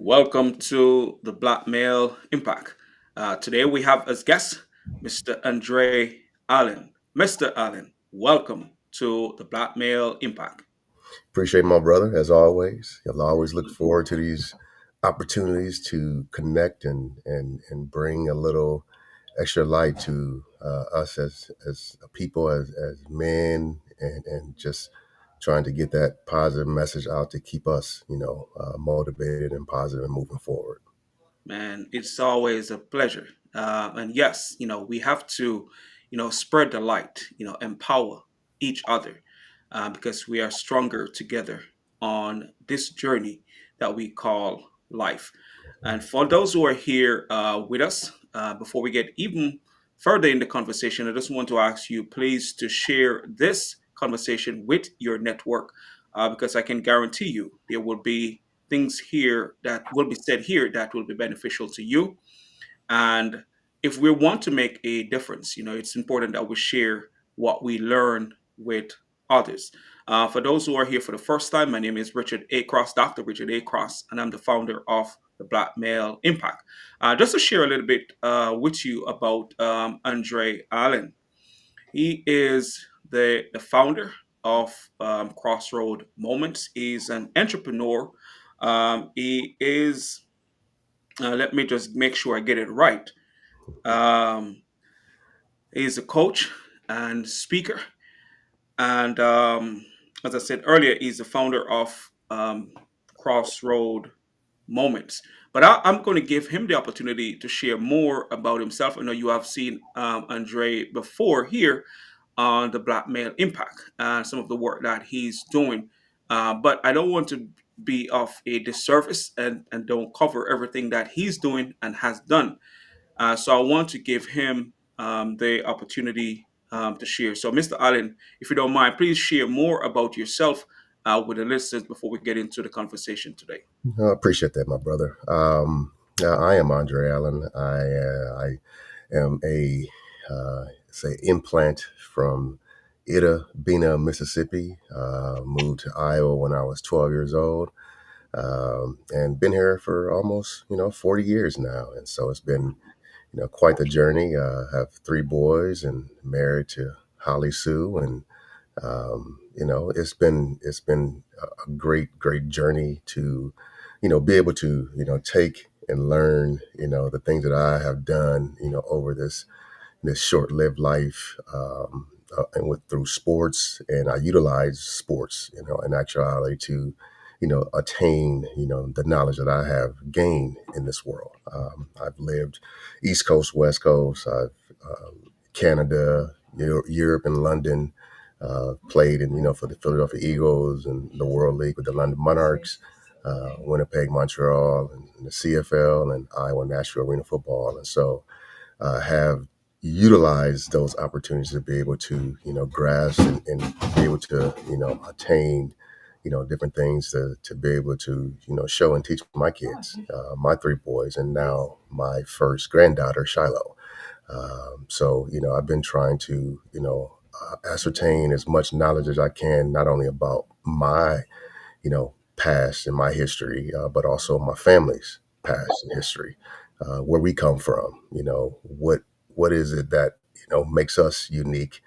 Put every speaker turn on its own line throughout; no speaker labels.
Welcome to the Black Male Impact. Today we have as guest Mr. Andre Allen. Mr. Allen, welcome to the Black Male Impact.
Appreciate my brother as always. I'll always look forward to these opportunities to connect and bring a little extra light to us as a people, as men, and just trying to get that positive message out to keep us, motivated and positive and moving forward.
Man, it's always a pleasure. And yes, we have to, spread the light, empower each other because we are stronger together on this journey that we call life. And for those who are here with us, before we get even further in the conversation, I just want to ask you, please, to share this conversation with your network because I can guarantee you there will be things here that will be said here that will be beneficial to you. And if we want to make a difference, it's important that we share what we learn with others. For those who are here for the first time, my name is Richard A. Cross, Dr. Richard A. Cross, and I'm the founder of the Black Male Impact. Just to share a little bit with you about Andre Allen. He is the founder of Crossroad Moments. He's an entrepreneur. He is, let me just make sure I get it right. Um, he's a coach and speaker. And as I said earlier, he's the founder of Crossroad Moments. But I'm going to give him the opportunity to share more about himself. I know you have seen Andre before here on the Black Male Impact and some of the work that he's doing. But I don't want to be of a disservice and don't cover everything that he's doing and has done. So I want to give him the opportunity to share. So, Mr. Allen, if you don't mind, please share more about yourself with the listeners before we get into the conversation today.
I appreciate that, my brother. I am Andre Allen. I am a say implant from Ida Bena, Mississippi. Moved to Iowa when I was 12 years old, and been here for almost 40 years now. And so it's been quite the journey. Have three boys and married to Holly Sue, and it's been a great journey to be able to take and learn the things that I have done over this short-lived life, and with through sports, and I utilize sports in actuality to attain the knowledge that I have gained in this world. I've lived East Coast, West Coast. I've Canada, Europe, and London. Played in for the Philadelphia Eagles and the World League with the London Monarchs, Winnipeg, Montreal, and the CFL, and Iowa Nashville Arena Football. And so have utilized those opportunities to be able to grasp and be able to attain different things to be able to show and teach my kids, my three boys, and now my first granddaughter Shiloh. So I've been trying to ascertain as much knowledge as I can, not only about my past and my history, but also my family's past and history, where we come from. What is it that makes us unique?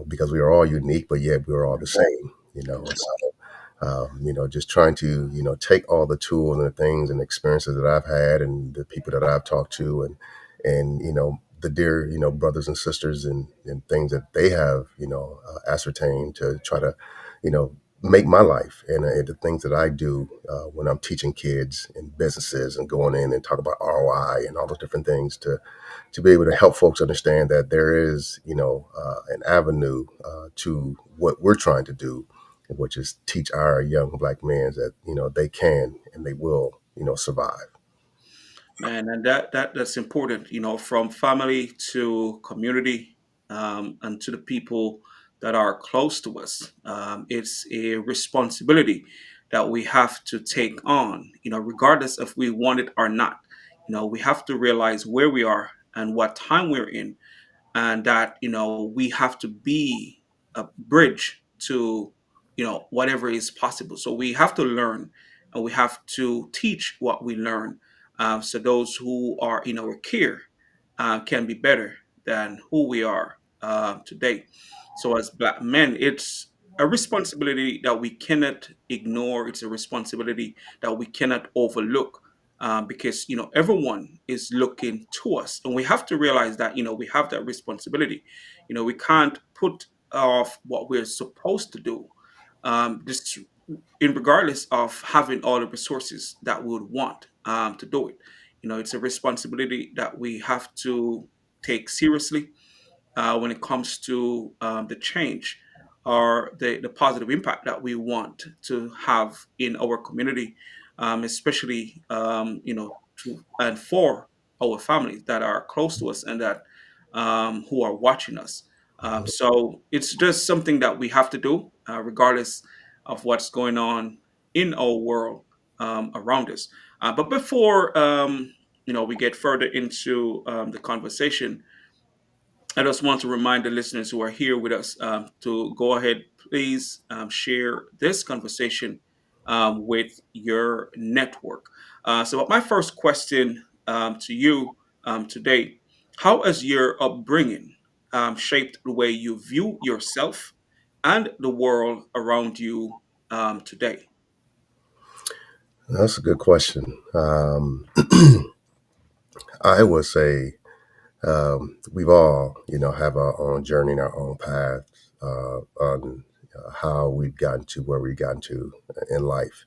Because we are all unique, but yet we're all the same. And so just trying to take all the tools and the things and experiences that I've had and the people that I've talked to, and the dear brothers and sisters, and things that they have ascertained, to try to make my life and the things that I do when I'm teaching kids and businesses and going in and talk about ROI and all those different things, to be able to help folks understand that there is an avenue to what we're trying to do, which is teach our young black men that they can and they will survive.
Man, and that's important, from family to community and to the people that are close to us. It's a responsibility that we have to take on, regardless if we want it or not. We have to realize where we are and what time we're in, and that we have to be a bridge to whatever is possible. So we have to learn and we have to teach what we learn, so those who are in our care can be better than who we are today. So, as Black men, it's a responsibility that we cannot ignore. It's a responsibility that we cannot overlook, because everyone is looking to us, and we have to realize that we have that responsibility. We can't put off what we're supposed to do, just in regardless of having all the resources that we would want to do it. It's a responsibility that we have to take seriously when it comes to the change or the positive impact that we want to have in our community, especially to and for our families that are close to us and that who are watching us. So it's just something that we have to do, regardless of what's going on in our world around us. But before we get further into the conversation, I just want to remind the listeners who are here with us to go ahead, please share this conversation with your network. So, my first question to you today: how has your upbringing shaped the way you view yourself and the world around you today?
That's a good question. I would say we've all, have our own journey and our own path on how we've gotten to where we've gotten to in life.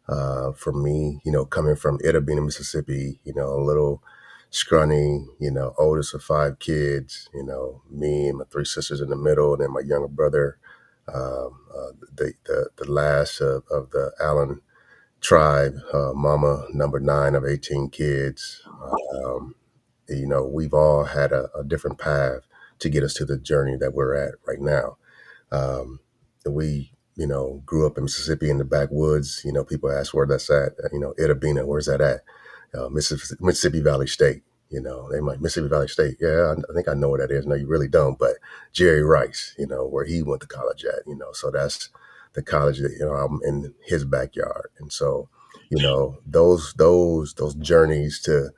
For me, coming from Itta, Mississippi, a little scrawny, oldest of five kids, me and my three sisters in the middle, and then my younger brother, the last of the Allen tribe, mama number nine of 18 kids. Um, we've all had a different path to get us to the journey that we're at right now. Um, we, grew up in Mississippi in the backwoods. People ask where that's at. Itta, where's that at? Mississippi Valley State. They might Mississippi Valley State. Yeah, I think I know what that is. No, you really don't. But Jerry Rice, where he went to college at. So that's the college that I'm in his backyard. And so, those journeys to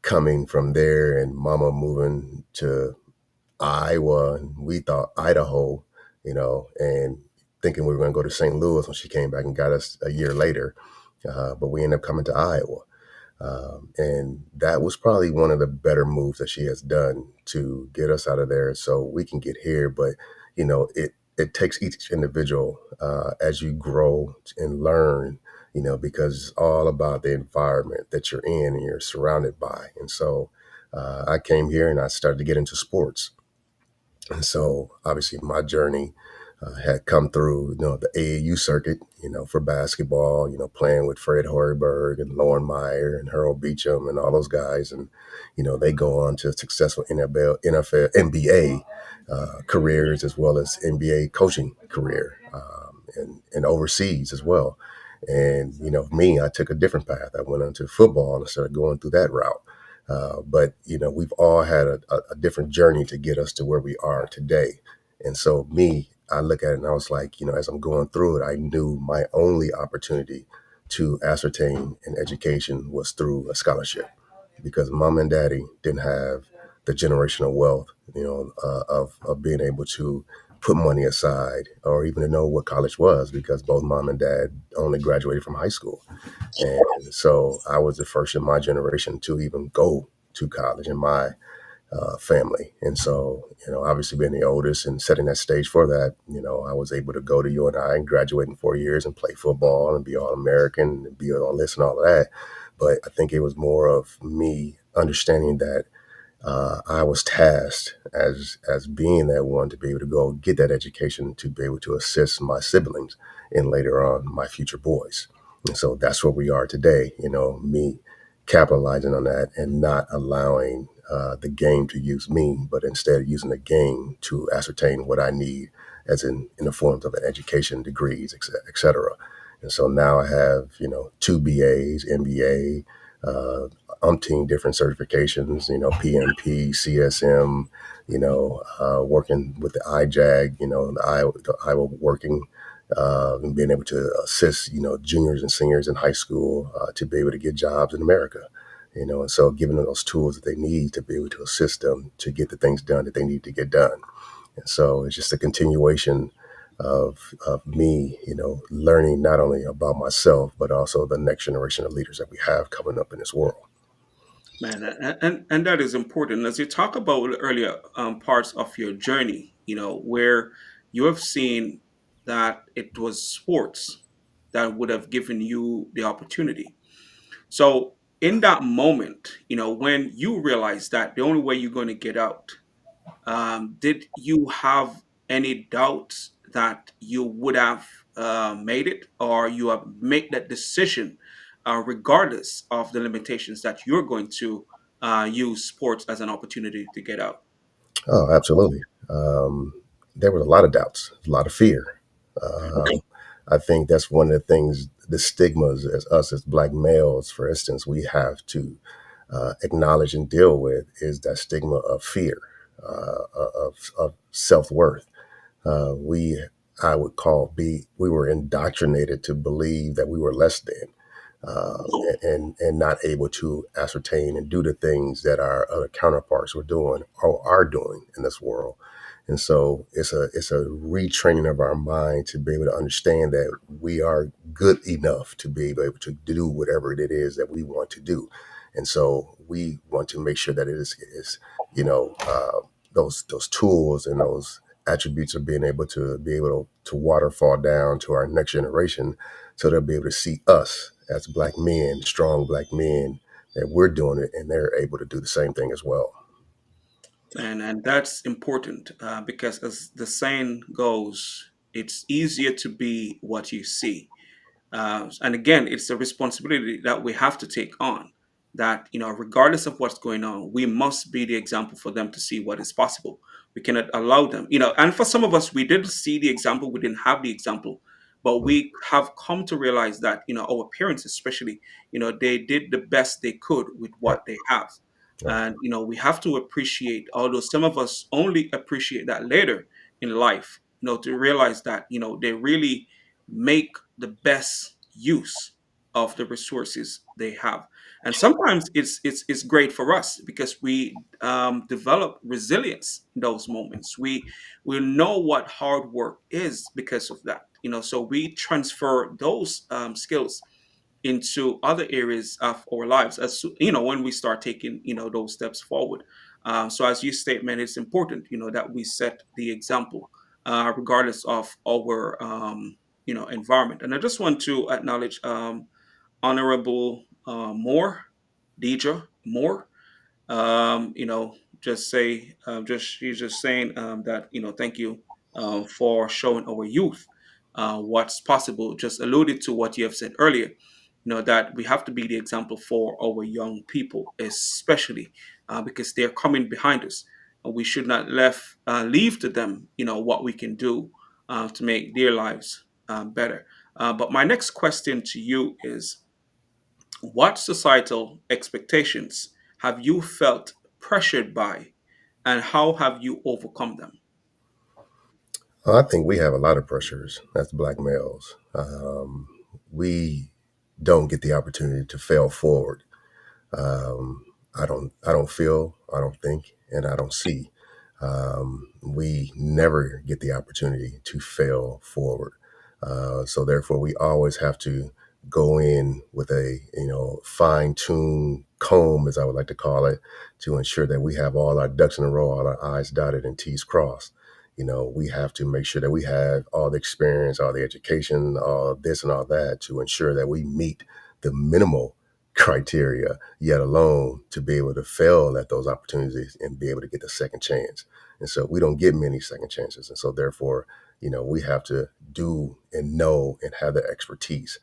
coming from there and Mama moving to Iowa, and we thought Idaho, and thinking we were going to go to St. Louis when she came back and got us a year later. But we ended up coming to Iowa. And that was probably one of the better moves that she has done to get us out of there so we can get here. But, it takes each individual as you grow and learn, because it's all about the environment that you're in and you're surrounded by. And so I came here and I started to get into sports. And so obviously my journey had come through, the AAU circuit, for basketball, playing with Fred Hoiberg and Lauren Meyer and Harold Beecham and all those guys. And, they go on to successful NFL, NBA careers as well as NBA coaching career and overseas as well. And, me, I took a different path. I went into football and started going through that route. But we've all had a different journey to get us to where we are today. And so me, I look at it and I was like, as I'm going through it, I knew my only opportunity to ascertain an education was through a scholarship, because mom and daddy didn't have the generational wealth, of being able to put money aside or even to know what college was, because both mom and dad only graduated from high school. And so I was the first in my generation to even go to college in my family. And so, obviously being the oldest and setting that stage for that, I was able to go to UNI and graduate in 4 years and play football and be all American and be all this and all of that. But I think it was more of me understanding that I was tasked as being that one to be able to go get that education to be able to assist my siblings and later on my future boys. And so that's where we are today. Me capitalizing on that and not allowing the game to use me, but instead using the game to ascertain what I need, as in the forms of an education, degrees, et cetera. And so now I have, two BAs, MBA, umpteen different certifications, PMP, CSM, working with the IJAG, the Iowa working, and being able to assist, juniors and seniors in high school to be able to get jobs in America. And so giving them those tools that they need to be able to assist them to get the things done that they need to get done. And so it's just a continuation of me, learning not only about myself, but also the next generation of leaders that we have coming up in this world.
Man, and that is important. As you talk about earlier parts of your journey, where you have seen that it was sports that would have given you the opportunity. So in that moment, when you realize that the only way you're going to get out, did you have any doubts that you would have made it, or you have made that decision, regardless of the limitations that you're going to use sports as an opportunity to get out?
Oh, absolutely. There was a lot of doubts, a lot of fear.
Okay.
I think that's one of the things, the stigmas as us as Black males, for instance, we have to acknowledge and deal with is that stigma of fear, of self worth. We, I would call, we were indoctrinated to believe that we were less than, and not able to ascertain and do the things that our other counterparts were doing or are doing in this world. And so it's a retraining of our mind to be able to understand that we are good enough to be able to do whatever it is that we want to do. And so we want to make sure that it is you know uh, those tools and those attributes of being able to waterfall down to our next generation, so they'll be able to see us as Black men, strong Black men, that we're doing it and they're able to do the same thing as well.
And that's important, because as the saying goes, it's easier to be what you see. And again, it's a responsibility that we have to take on. That, regardless of what's going on, we must be the example for them to see what is possible. We cannot allow them, and for some of us, we did see the example, we didn't have the example, but
Mm.
we have come to realize that, our parents, especially, they did the best they could with
Right,
what they have.
right.
And, we have to appreciate, although some of us only appreciate that later in life, to realize that, they really make the best use of the resources they have. And sometimes it's great for us because we develop resilience in those moments. We know what hard work is because of that. So we transfer those skills into other areas of our lives, as when we start taking those steps forward. So as you state, man, it's important that we set the example, regardless of our environment. And I just want to acknowledge Honorable Moore, Deidre Moore. Just say, just she's just saying that thank you for showing our youth what's possible. Just alluded to what you have said earlier. That we have to be the example for our young people, especially because they're coming behind us, and we should not leave to them what we can do to make their lives better. But my next question to you is, what societal expectations have you felt pressured by, and how have you overcome them?
I think we have a lot of pressures as Black males. We don't get the opportunity to fail forward. Um, I don't feel, I don't think, and I don't see. We never get the opportunity to fail forward. So therefore, we always have to go in with a fine tuned comb, as I would like to call it, to ensure that we have all our ducks in a row, all our I's dotted and T's crossed. We have to make sure that we have all the experience, all the education, all this and all that to ensure that we meet the minimal criteria, yet alone to be able to fail at those opportunities and be able to get the second chance. And so we don't get many second chances. And so therefore, we have to do and know and have the expertise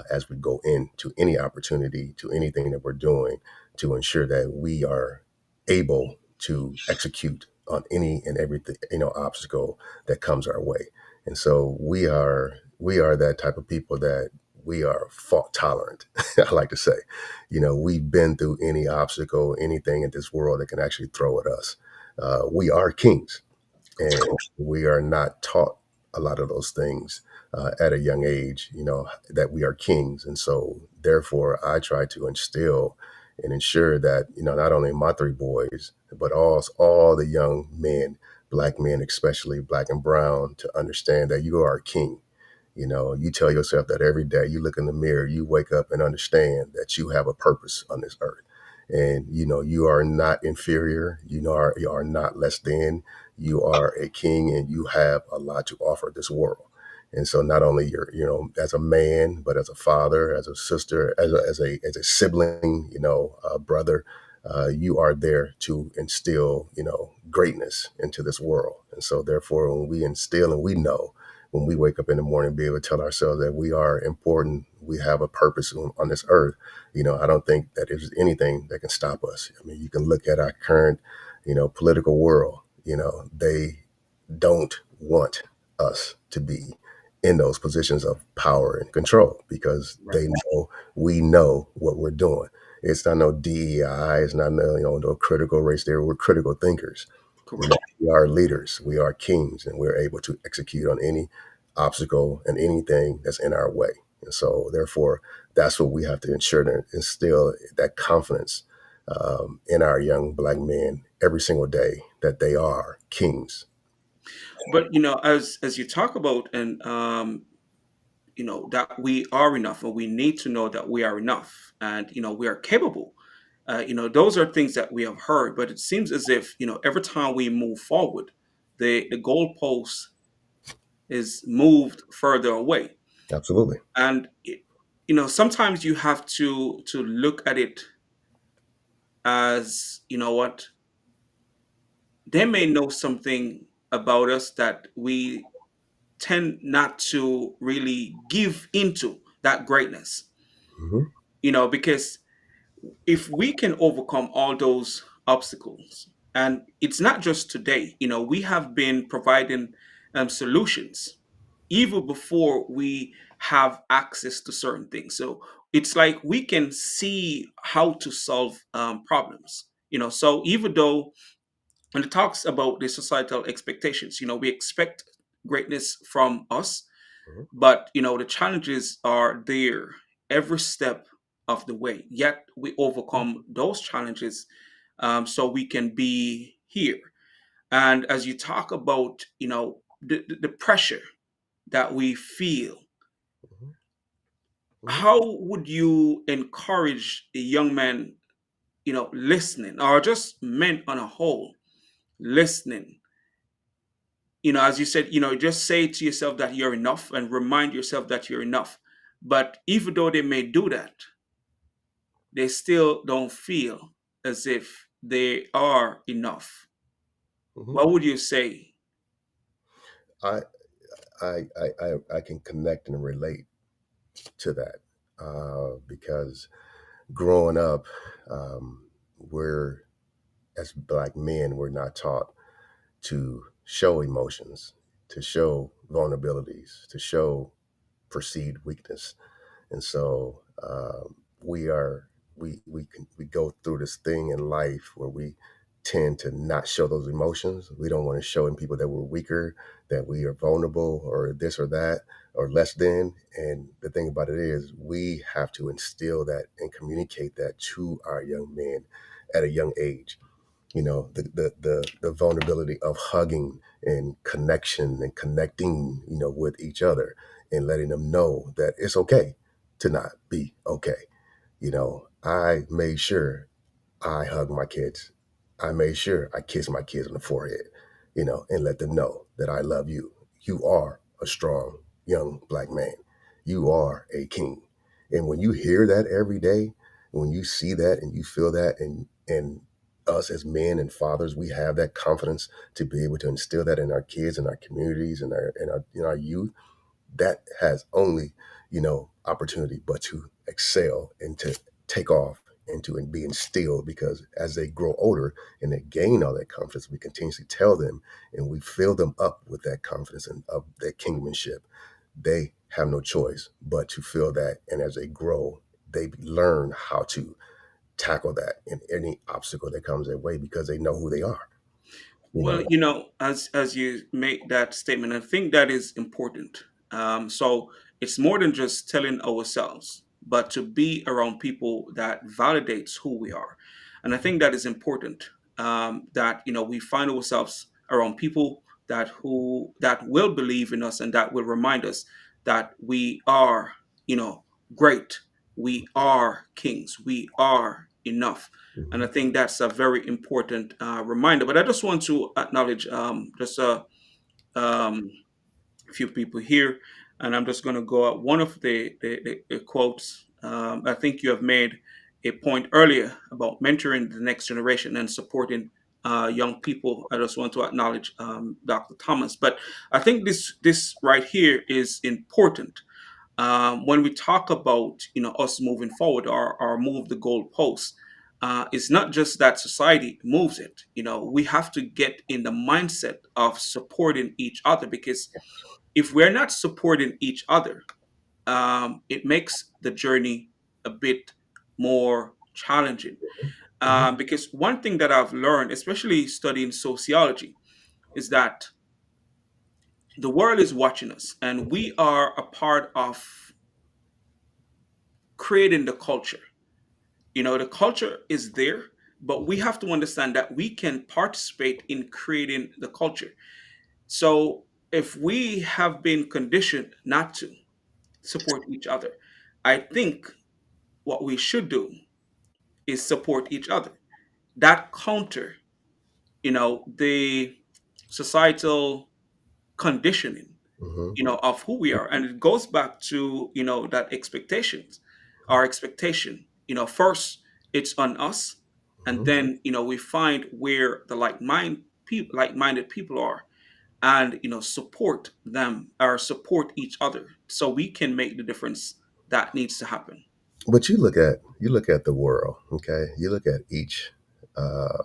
as we go into any opportunity, to anything that we're doing, to ensure that we are able to execute on any and everything, obstacle that comes our way. And so we are that type of people that we are fault tolerant. I like to say, we've been through any obstacle, anything in this world that can actually throw at us. We are kings, and we are not taught a lot of those things at a young age, that we are kings. And so, therefore, I try to instill and ensure that, not only my three boys, but all the young men, black men, especially black and brown, to understand that you are a king. You tell yourself that every day. You look in the mirror, you wake up and understand that you have a purpose on this earth. And you are not inferior. You are not less than. You are a king, and you have a lot to offer this world. And so, not only as a man, but as a father, as a sister, as a sibling, a brother, you are there to instill greatness into this world. And so, therefore, when we instill, and we know, when we wake up in the morning, be able to tell ourselves that we are important, we have a purpose on this earth. I don't think that there's anything that can stop us. I mean, you can look at our current, political world. They don't want us to be in those positions of power and control, because
Right.
they know we know what we're doing. It's not no DEI. It's not no critical race theory. We're critical thinkers.
Correct.
We are leaders. We are kings, and we're able to execute on any obstacle and anything that's in our way. And so, therefore, that's what we have to ensure to instill that confidence in our young black men every single day, that they are kings.
But as you talk about, and that we are enough, and we need to know that we are enough, and we are capable. Those are things that we have heard, but it seems as if every time we move forward, the goalpost is moved further away.
Absolutely.
And sometimes you have to look at it as, what, they may know something about us that we tend not to really give into that greatness.
Hmm.
Because if we can overcome all those obstacles, and it's not just today, we have been providing solutions even before we have access to certain things. So it's like we can see how to solve problems. So even though when it talks about the societal expectations, we expect greatness from us,
Hmm.
but the challenges are there every step of the way. Yet we overcome those challenges, so we can be here. And as you talk about, the pressure that we feel,
Hmm. Hmm.
how would you encourage a young man, listening, or just men on a whole, listening? As you said, just say to yourself that you're enough, and remind yourself that you're enough. But even though they may do that, they still don't feel as if they are enough.
Hmm.
What would you say?
I, I can connect and relate to that, because growing up, we're as black men, we're not taught to show emotions, to show vulnerabilities, to show perceived weakness. And so, we are we go through this thing in life where we tend to not show those emotions. We don't want to show in people that we're weaker, that we are vulnerable, or this or that, or less than. And the thing about it is, we have to instill that and communicate that to our young men at a young age. The vulnerability of hugging and connection and connecting, with each other, and letting them know that it's okay to not be okay. I made sure I hug my kids. I made sure I kiss my kids on the forehead, and let them know that I love you. You are a strong young black man. You are a king. And when you hear that every day, when you see that and you feel that, and us as men and fathers, we have that confidence to be able to instill that in our kids and our communities and our youth, that has only, opportunity but to excel and to take off and to be instilled, because as they grow older and they gain all that confidence, we continuously tell them and we fill them up with that confidence and of that kingmanship. They have no choice but to feel that. And as they grow, they learn how to tackle that in any obstacle that comes their way, because they know who they are. You
Well,
know.
as you make that statement, I think that is important. So it's more than just telling ourselves, but to be around people that validates who we are, and I think that is important. That we find ourselves around people that will believe in us and that will remind us that we are, great. We are kings. We are enough, and I
Mhm.
think that's a very important reminder. But I just want to acknowledge just um, a few people here, and I'm just going to go at one of the quotes. I think you have made a point earlier about mentoring the next generation and supporting young people. I just want to acknowledge Dr. Thomas, but I think this right here is important when we talk about us moving forward or move the goalposts. It's not just that society moves it. We have to get in the mindset of supporting each other, because if we're not supporting each other, it makes the journey a bit more challenging.
Mhm.
Because one thing that I've learned, especially studying sociology, is that the world is watching us, and we are a part of creating the culture. The culture is there, but we have to understand that we can participate in creating the culture. So if we have been conditioned not to support each other, I think what we should do is support each other. That counter, the societal conditioning,
Mhm.
of who we are. And it goes back to, that our expectation, first it's on us, and
Mhm.
then, we find where the like-minded people are, and, support them or support each other so we can make the difference that needs to happen.
But you look at the world, okay? You look at each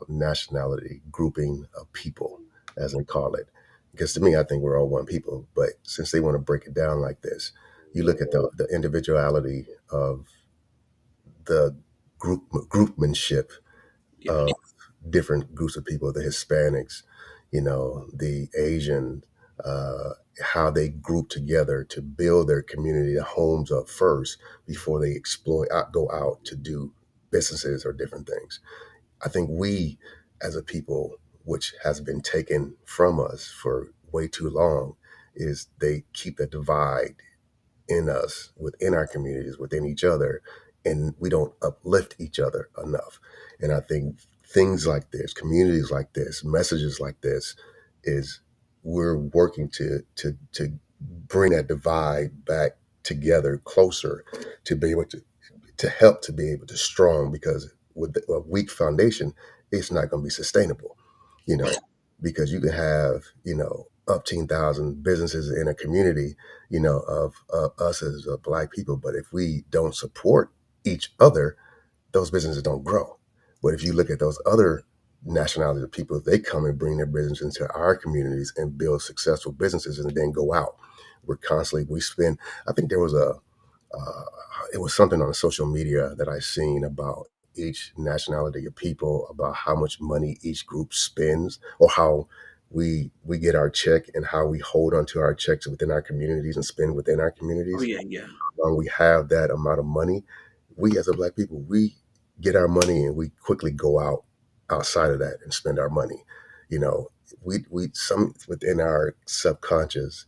nationality grouping of people, as they call it. Because to me, I think we're all one people. But since they want to break it down like this, you look at the individuality of the groupmanship
Yeah.
of different groups of people, the Hispanics, the Asian, how they group together to build their community, the homes up first before they go out to do businesses or different things. I think we, as a people, which has been taken from us for way too long, is they keep the divide in us, within our communities, within each other, and we don't uplift each other enough. And I think things like this, communities like this, messages like this, is we're working to bring that divide back together closer to be able to help to be able to strong, because with a weak foundation, it's not going to be sustainable, you know,
Right.
because you can have, up 10,000 businesses in a community, of us as Black people. But if we don't support each other, those businesses don't grow. But if you look at those other nationalities of people, they come and bring their business into our communities and build successful businesses and then go out. We spend, I think there was uh, it was something on social media that I seen about each nationality of people, about how much money each group spends, or how we get our check and how we hold onto our checks within our communities and spend within our
Oh,
communities.
yeah, yeah.
When we have that amount of money, we as a Black people, we get our money and we quickly go outside of that and spend our money. You know, we some within our subconscious,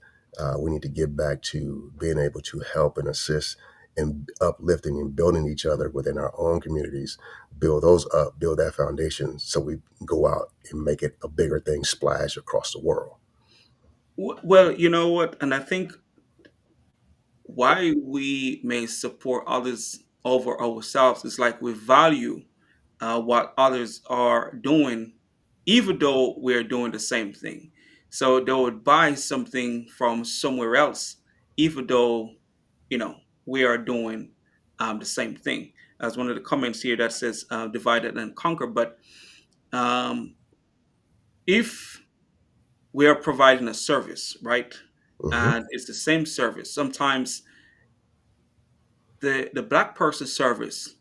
we need to get back to being able to help and assist and uplifting and building each other within our own communities, build those up, build that foundation so we go out and make it a bigger thing, splash across the world.
Well, you know what? And I think why we may support others over ourselves is like we value what others are doing, even though we're doing the same thing. So they would buy something from somewhere else, even though, you know, we are doing the same thing. As one of the comments here that says divided and conquer. But um, if we are providing a service, right?
Hmm.
And it's the same service. Sometimes the black person service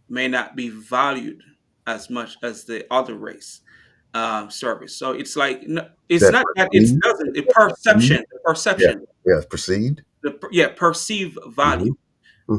may not be valued as much as the other race. service. So it's like it's
That
not that it
perceived,
doesn't. The
perceived,
perception, the
yeah,
perception,
yeah, perceived.
yeah, perceive
Hmm.
value,
Hmm.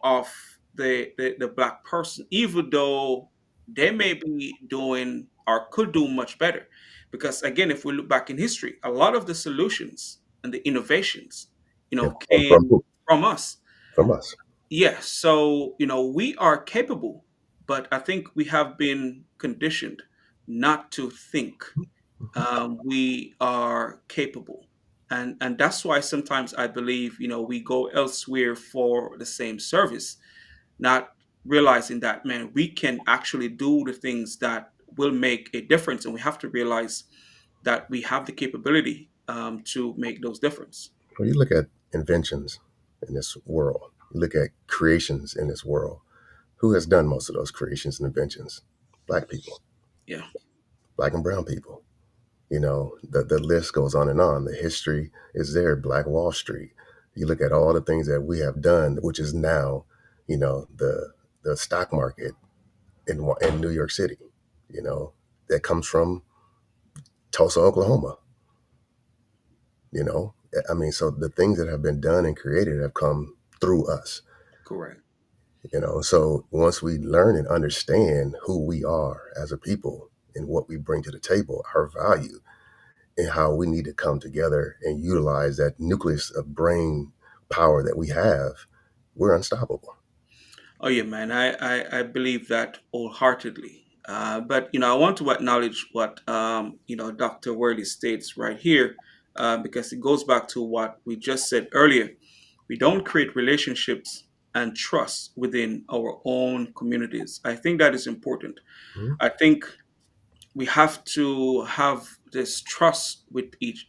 of the black person, even though they may be doing or could do much better. Because again, if we look back in history, a lot of the solutions and the innovations,
Have come from
came
who?
from us.
From us.
Yes, so we are capable, but I think we have been conditioned not to think we are capable, and that's why sometimes I believe we go elsewhere for the same service, not realizing that, man, we can actually do the things that will make a difference, and we have to realize that we have the capability to make those difference.
When you look at inventions in this world, you look at creations in this world, who has done most of those creations and inventions? Black people,
Yeah,
black and brown people. The list goes on and on. The history is there. Black Wall Street. You look at all the things that we have done, which is now, the stock market in New York City. You know, that comes from Tulsa, Oklahoma. You know, I mean, so the things that have been done and created have come through us.
correct.
So once we learn and understand who we are as a people and what we bring to the table, our value, and how we need to come together and utilize that nucleus of brain power that we have, we're unstoppable.
Oh yeah, man, I believe that wholeheartedly. But I want to acknowledge what Dr. Worley states right here, because it goes back to what we just said earlier. We don't create relationships and trust within our own communities. I think that is important.
Mhm.
I think we have to have this trust with each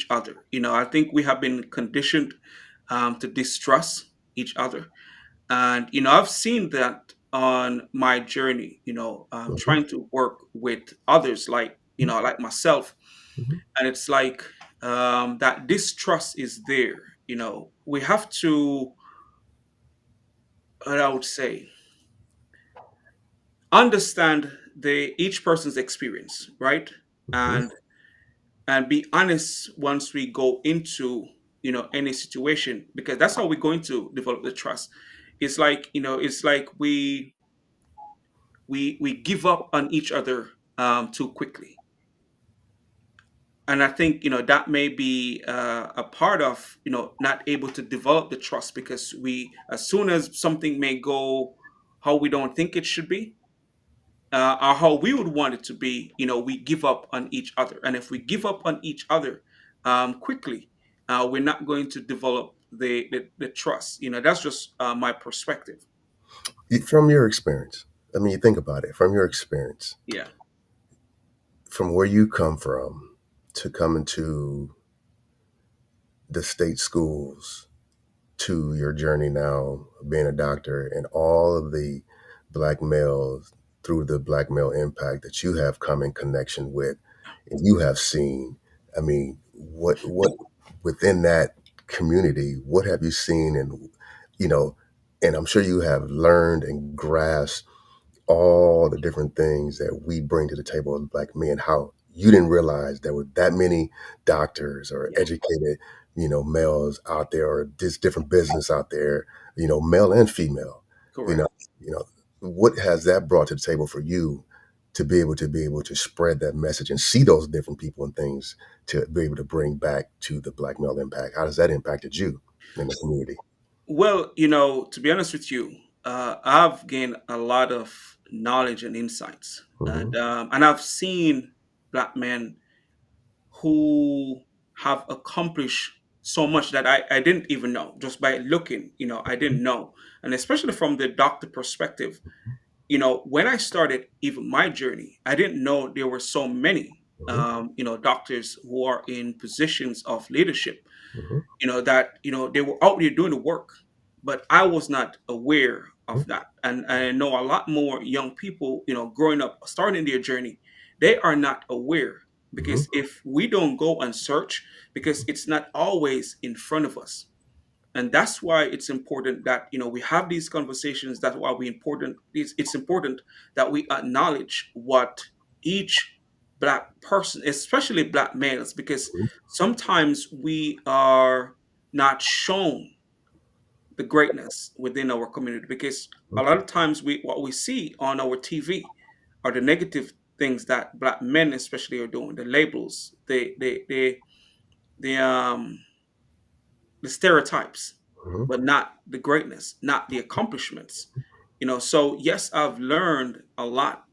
other. I think we have been conditioned to distrust each other, and I've seen that on my journey,
Mhm.
trying to work with others, like myself.
Mhm.
And it's like, that distrust is there. We have to, what I would say, understand the each person's experience, right?
Mhm.
And be honest once we go into any situation, because that's how we're going to develop the trust. It's like we give up on each other too quickly. And I think that may be a part of not able to develop the trust, because we, as soon as something may go how we don't think it should be, or how we would want it to be, we give up on each other. And if we give up on each other quickly, we're not going to develop the trust. That's just my perspective.
From your experience, I mean, you think about it, from your experience,
Yeah.
from where you come from to coming to the state schools, to your journey now being a doctor, and all of the black males through the black male impact that you have come in connection with and you have seen. I mean, what within that community, what have you seen? You know and I'm sure you have learned and grasped all the different things that we bring to the table as black men, how you didn't realize there were that many doctors or
Yeah.
educated, males out there, or this different business out there, male and female, you know,
Correct.
you know, what has that brought to the table for you to be able to spread that message and see those different people and things to be able to bring back to the black male impact? How has that impacted you in the community?
Well, to be honest with you, I've gained a lot of knowledge and insights,
Hmm.
and I've seen black men who have accomplished so much that I didn't even know, just by looking. I didn't know, and especially from the doctor perspective. When I started even my journey, I didn't know there were so many,
Hmm.
doctors who are in positions of leadership,
Hmm.
that they were out there doing the work, but I was not aware of that. And I know a lot more young people, growing up, starting their journey, they are not aware,
Hmm.
because if we don't go and search, because it's not always in front of us. And that's why it's important that we have these conversations. That's why we important it's important that we acknowledge what each black person, especially black males, because sometimes we are not shown the greatness within our community, because a lot of times we what we see on our TV are the negative things that black men especially are doing, the labels, the the stereotypes,
Mhm.
but not the greatness, not the accomplishments. So yes, I've learned a lot,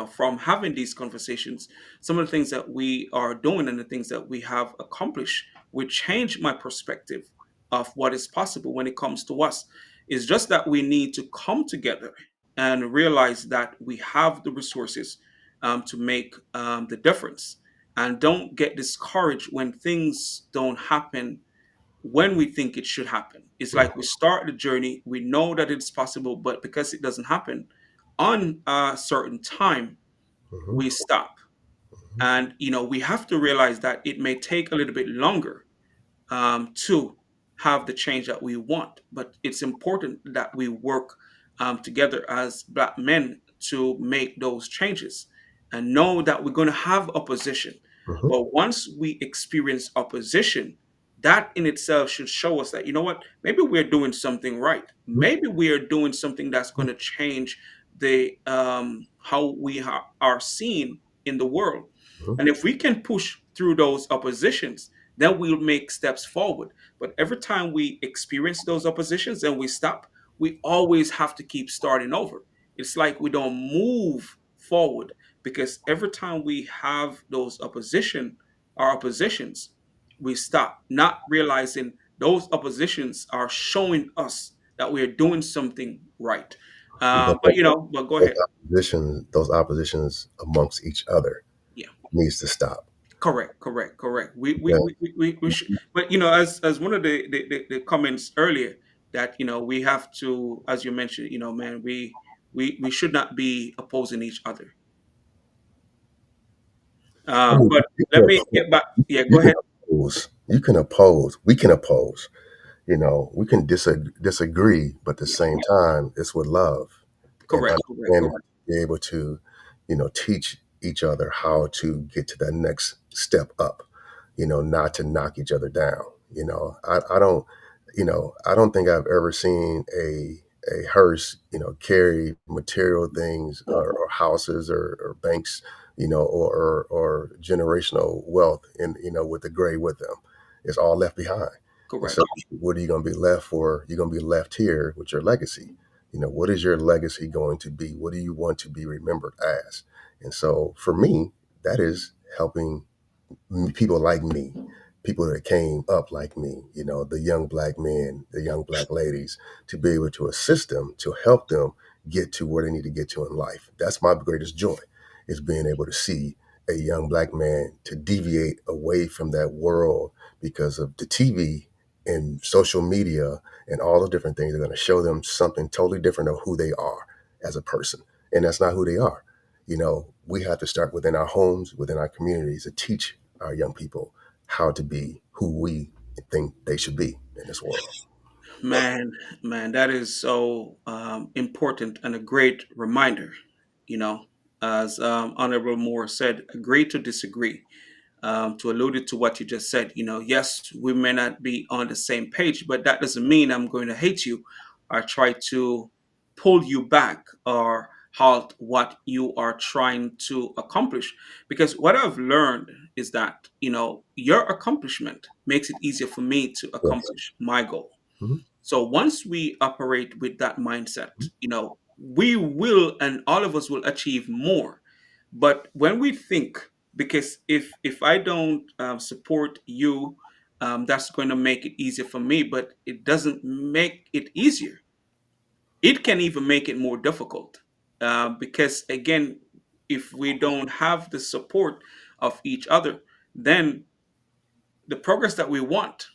from having these conversations. Some of the things that we are doing and the things that we have accomplished will change my perspective of what is possible when it comes to us. It's just that we need to come together and realize that we have the resources to make the difference, and don't get discouraged when things don't happen when we think it should happen. It's like we start the journey, we know that it's possible, but because it doesn't happen on a certain time,
Mhm.
we stop. And we have to realize that it may take a little bit longer to have the change that we want. But it's important that we work together as black men to make those changes and know that we're going to have opposition.
Mhm.
But once we experience opposition, that in itself should show us that, what, maybe we're doing something right.
Mhm.
Maybe we are doing something that's going to change the how we are seen in the world.
Mhm.
And if we can push through those oppositions, then we'll make steps forward. But every time we experience those oppositions and we stop, we always have to keep starting over. It's like we don't move forward, because every time we have those our oppositions, we stop, not realizing those oppositions are showing us that we are doing something right.
But
But go ahead.
those oppositions amongst each other
Yeah.
needs to stop.
Correct, correct, correct.
Yeah.
We should, but as one of the comments earlier, that we have to, as you mentioned, man, we should not be opposing each other.
I mean,
But
you can
let me
oppose.
get back. Yeah,
You
go
can
ahead.
oppose. You can oppose. We can oppose. We can disagree, but at the same time, it's with love and
Correct, correct,
understanding,
correct,
to be able to, teach each other how to get to that next step up. Not to knock each other down. I don't think I've ever seen a hearse, carry material things, or houses, or banks, or generational wealth, and with the gray with them. It's all left behind. And
correct.
so, what are you going to be left for? You're going to be left here with your legacy. What is your legacy going to be? What do you want to be remembered as? And so, for me, that is helping people like me, people that came up like me, the young black men, the young black ladies, to be able to assist them, to help them get to where they need to get to in life. That's my greatest joy, is being able to see a young black man to deviate away from that world because of the TV and social media and all the different things are going to show them something totally different of who they are as a person. And that's not who they are. We have to start within our homes, within our communities, to teach our young people how to be who we think they should be in this world.
Man, man, that is so important and a great reminder. You know, as Honorable Moore said, agree to disagree. To allude to what you just said, yes, we may not be on the same page, but that doesn't mean I'm going to hate you or try to pull you back or halt what you are trying to accomplish. Because what I've learned is that, your accomplishment makes it easier for me to
Yes.
accomplish my goal.
Mhm.
So once we operate with that mindset, we will, and all of us will achieve more. But when we think, because if I don't support you, that's going to make it easier for me, but it doesn't make it easier. It can even make it more difficult, because again, if we don't have the support of each other, then the progress that we want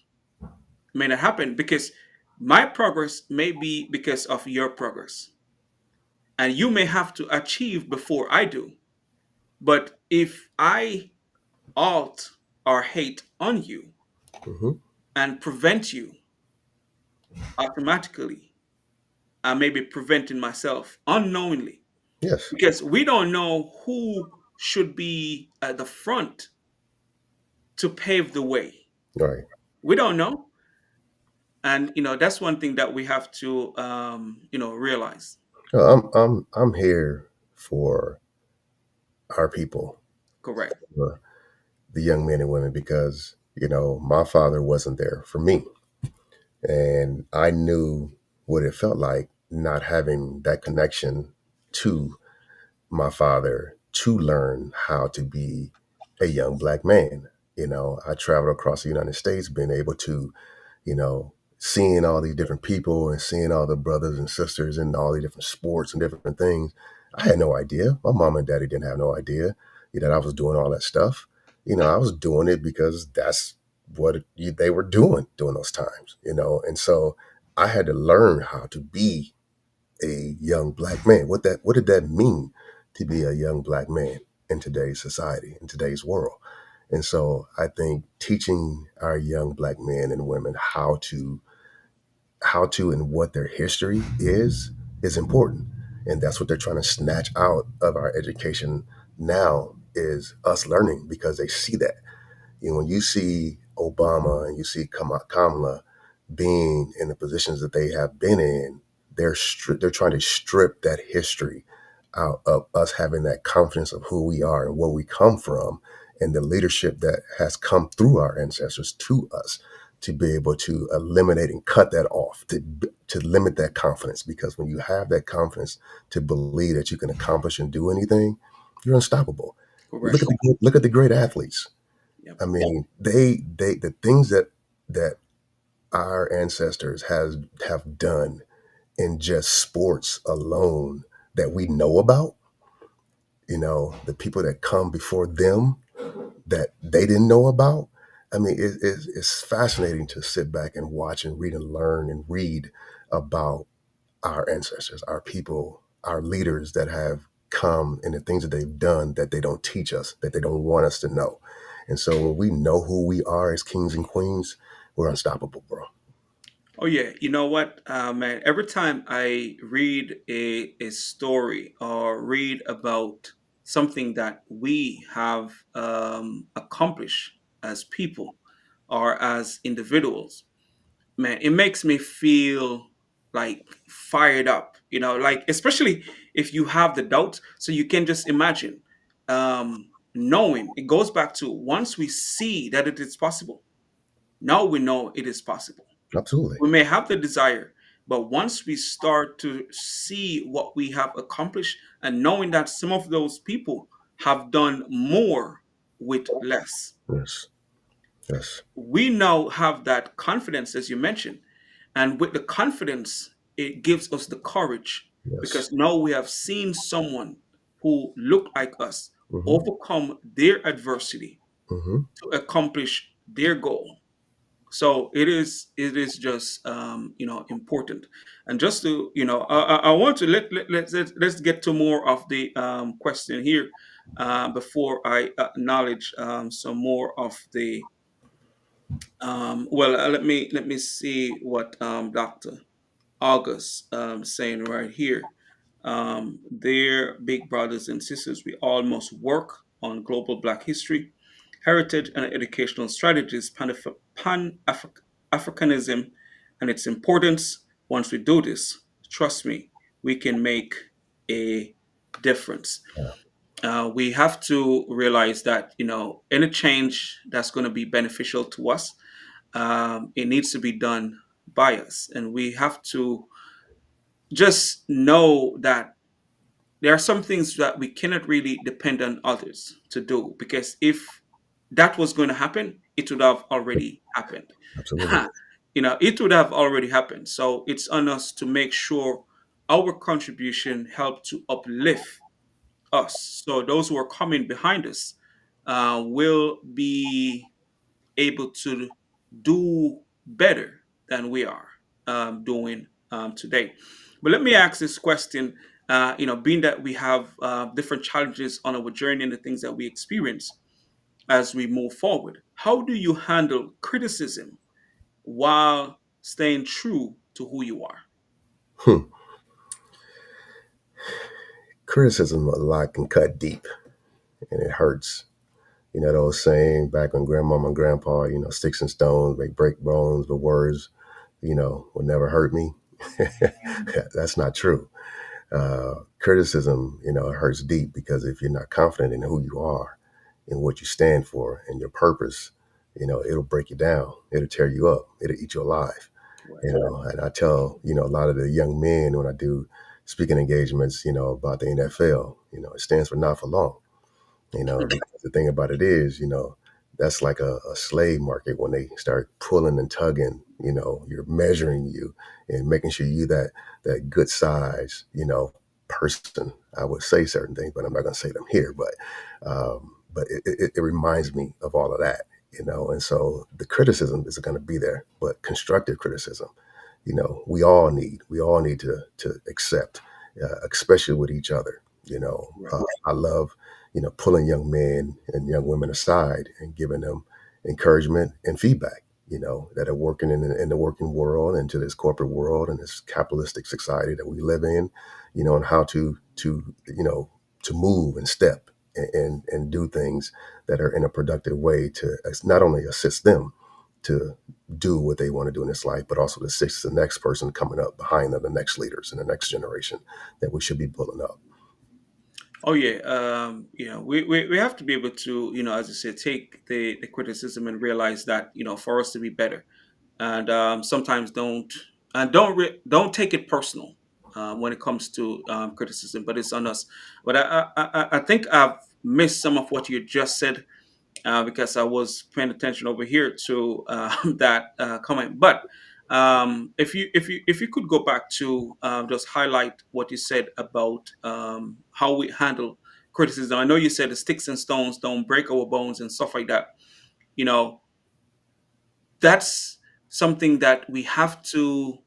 may not happen, because my progress may be because of your progress, and you may have to achieve before I do. But if I alt or hate on you
Mhm.
and prevent you, automatically I may be preventing myself unknowingly,
Yes.
because we don't know who should be at the front to pave the way.
Right.
We don't know, and that's one thing that we have to realize.
I'm here for our people,
Correct.
for the young men and women, because my father wasn't there for me, and I knew what it felt like not having that connection to my father to learn how to be a young black man. I traveled across the United States, being able to, seeing all these different people and seeing all the brothers and sisters in all the different sports and different things. I had no idea. My mom and daddy didn't have no idea that I was doing all that stuff. I was doing it because that's what they were doing during those times, and so I had to learn how to be a young black man. What did that mean to be a young black man in today's society, in today's world? And so I think teaching our young black men and women how to and what their history is important. And that's what they're trying to snatch out of our education now is us learning, because they see that. When you see Obama and you see Kamala being in the positions that they have been in, they're trying to strip that history out of us having that confidence of who we are and where we come from, and the leadership that has come through our ancestors to us, to be able to eliminate and cut that off, to limit that confidence. Because when you have that confidence to believe that you can accomplish and do anything, you're unstoppable. Look
Correct.
at the great athletes.
Yep.
I mean, they the things that our ancestors have done in just sports alone that we know about. The people that come before them that they didn't know about. I mean, it's fascinating to sit back and watch and read and learn and read about our ancestors, our people, our leaders that have come, and the things that they've done that they don't teach us, that they don't want us to know. And so when we know who we are as kings and queens, we're unstoppable, bro.
Oh yeah, you know what, man? Every time I read a story or read about something that we have accomplished as people or as individuals, man, it makes me feel like fired up. Like especially if you have the doubt, so you can just imagine knowing. It goes back to once we see that it is possible. Now we know it is possible.
Absolutely.
We may have the desire, but once we start to see what we have accomplished and knowing that some of those people have done more with less,
Yes. Yes.
we now have that confidence, as you mentioned. And with the confidence, it gives us the courage
Yes.
because now we have seen someone who looked like us
Mm-hmm.
overcome their adversity
Mm-hmm.
to accomplish their goal. So it is just important. And just to I want to let's get to more of the question here before I acknowledge some more of the let me see what Dr. August saying right here. Dear big brothers and sisters, we all must work on global Black history, heritage, and educational strategies, Pan Africanism, and its importance. Once we do this, trust me, we can make a difference.
Yeah.
We have to realize that any change that's going to be beneficial to us, it needs to be done by us, and we have to just know that there are some things that we cannot really depend on others to do because if that was going to happen, it would have already happened.
Absolutely.
It would have already happened. So it's on us to make sure our contribution help to uplift us. So those who are coming behind us will be able to do better than we are doing today. But let me ask this question. Being that we have different challenges on our journey and the things that we experience as we move forward, how do you handle criticism while staying true to who you are?
Hmm. Criticism a lot can cut deep, and it hurts. You know, that old saying back when grandmama and grandpa, sticks and stones may break bones, but words, will never hurt me. That's not true. Criticism, hurts deep because if you're not confident in who you are and what you stand for and your purpose, it'll break you down. It'll tear you up. It'll eat you alive.
Correct.
And I tell, a lot of the young men when I do speaking engagements, about the NFL, it stands for not for long. Because the thing about it is, that's like a slave market when they start pulling and tugging, you're measuring you and making sure you that good size, person. I would say certain things, but I'm not going to say them here. But it reminds me of all of that, and so the criticism is going to be there, but constructive criticism, we all need to accept, especially with each other.
Right.
I love, pulling young men and young women aside and giving them encouragement and feedback, that are working in the working world and to this corporate world and this capitalistic society that we live in, and how to move and step and do things that are in a productive way to not only assist them to do what they want to do in this life, but also to assist the next person coming up behind them, the next leaders and the next generation that we should be pulling up.
Oh yeah. We have to be able to, as I said, take the criticism and realize that, for us to be better, and sometimes don't take it personal when it comes to criticism, but it's on us. But I think I've missed some of what you just said because I was paying attention over here to that comment. But if you could go back to just highlight what you said about how we handle criticism. I know you said the sticks and stones don't break our bones and stuff like that. You know, that's something that we have to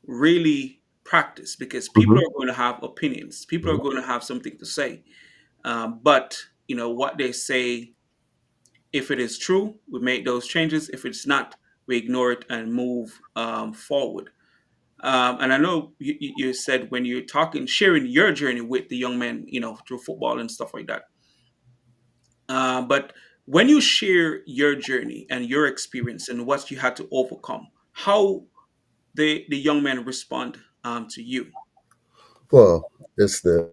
really practice because people
Hmm.
are going to have opinions. People are
Hmm.
going to have something to say. But what they say, if it is true, we make those changes. If it's not, we ignore it and move forward. And I know you said when you're talking, sharing your journey with the young men, through football and stuff like that. But when you share your journey and your experience and what you had to overcome, how the young men respond to you?
Well, it's the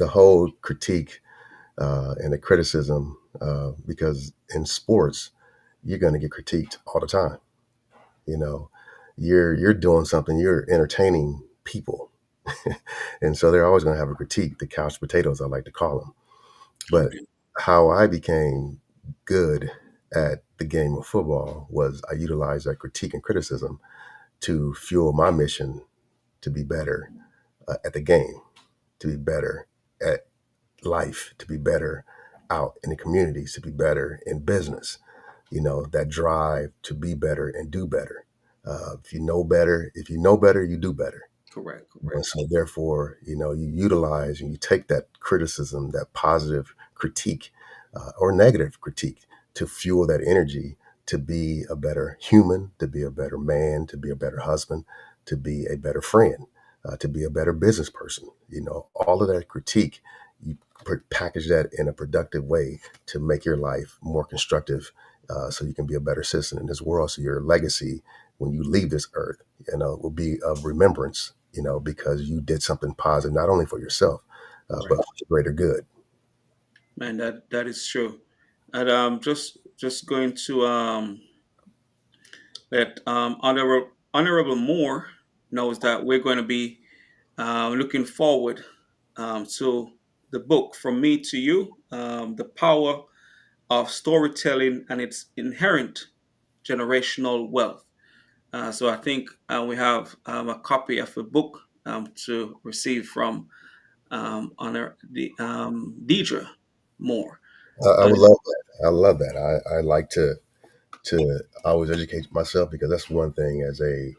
whole critique and the criticism because in sports you're going to get critiqued all the time. You know, you're doing something, you're entertaining people, and so they're always going to have a critique. The couch potatoes, I like to call them. But
Okay,
how I became good at the game of football was I utilized that critique and criticism to fuel my mission to be better at the game, to be better at life, to be better out in the communities, to be better in business. That drive to be better and do better. If you know better, you do better.
correct,
And
correct,
so therefore, you utilize and you take that criticism, that positive critique or negative critique to fuel that energy to be a better human, to be a better man, to be a better husband, to be a better friend, to be a better business person. All of that critique, you package that in a productive way to make your life more constructive so you can be a better citizen in this world. So your legacy when you leave this earth, will be of remembrance, because you did something positive, not only for yourself, but
correct.
for the greater good.
Man, that is true. And just going to let Honorable Moore knows that we're going to be looking forward to the book From Me to You, The Power of Storytelling and Its Inherent Generational Wealth. So I think we have a copy of the book to receive from Deidre Moore.
I
Uh,
would love that. I love that. I like to always educate myself because that's one thing as a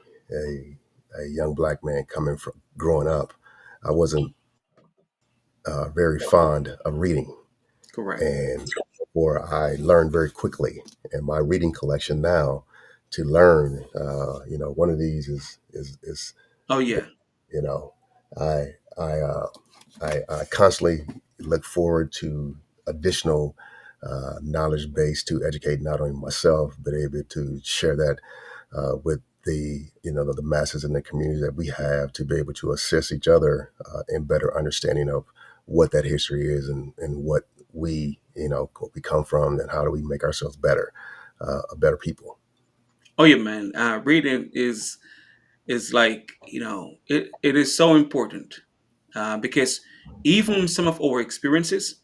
young black man coming from growing up, I wasn't very fond of reading.
Correct.
And or I learned very quickly in my reading collection now to learn. One of these is
Oh yeah.
you know I I constantly look forward to additional knowledge base to educate not only myself, but able to share that with the masses in the community that we have, to be able to assist each other in better understanding of what that history is, and what we come from, and how do we make ourselves better, a better people.
Oh yeah, man. Reading is like, it is so important, because even some of our experiences,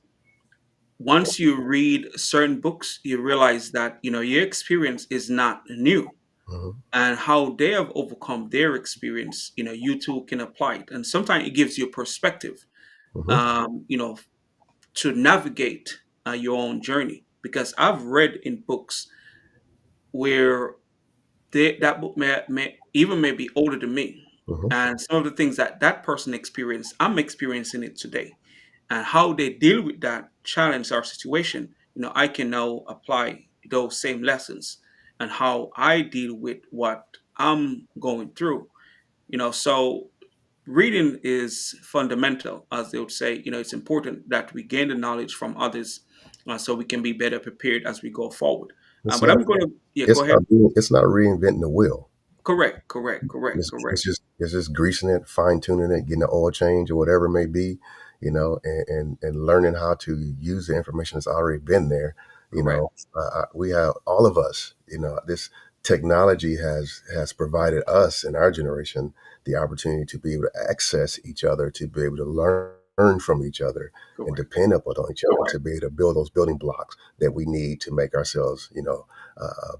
once you read certain books, you realize that your experience is not new,
Hmm.
and how they have overcome their experience. You too can apply it, and sometimes it gives you perspective,
Hmm.
um, you know, to navigate your own journey. Because I've read in books where that book may be older than me,
Hmm.
and some of the things that that person experienced, I'm experiencing it today, and how they deal with that challenge or situation. I can now apply those same lessons, and how I deal with what I'm going through. So reading is fundamental, as they would say. It's important that we gain the knowledge from others, so we can be better prepared as we go forward.
It's
But
not.
I'm going to, yeah, go
It's
ahead.
not. It's not reinventing the wheel.
Correct, correct, correct,
It's
correct,
just greasing it, fine tuning it, getting the oil change or whatever it may be, and learning how to use the information that's already been there.
correct.
We have all of us. This technology has provided us in our generation the opportunity to be able to access each other, to be able to learn from each other, and
Correct.
depend upon each other to be able to build those building blocks that we need to make ourselves,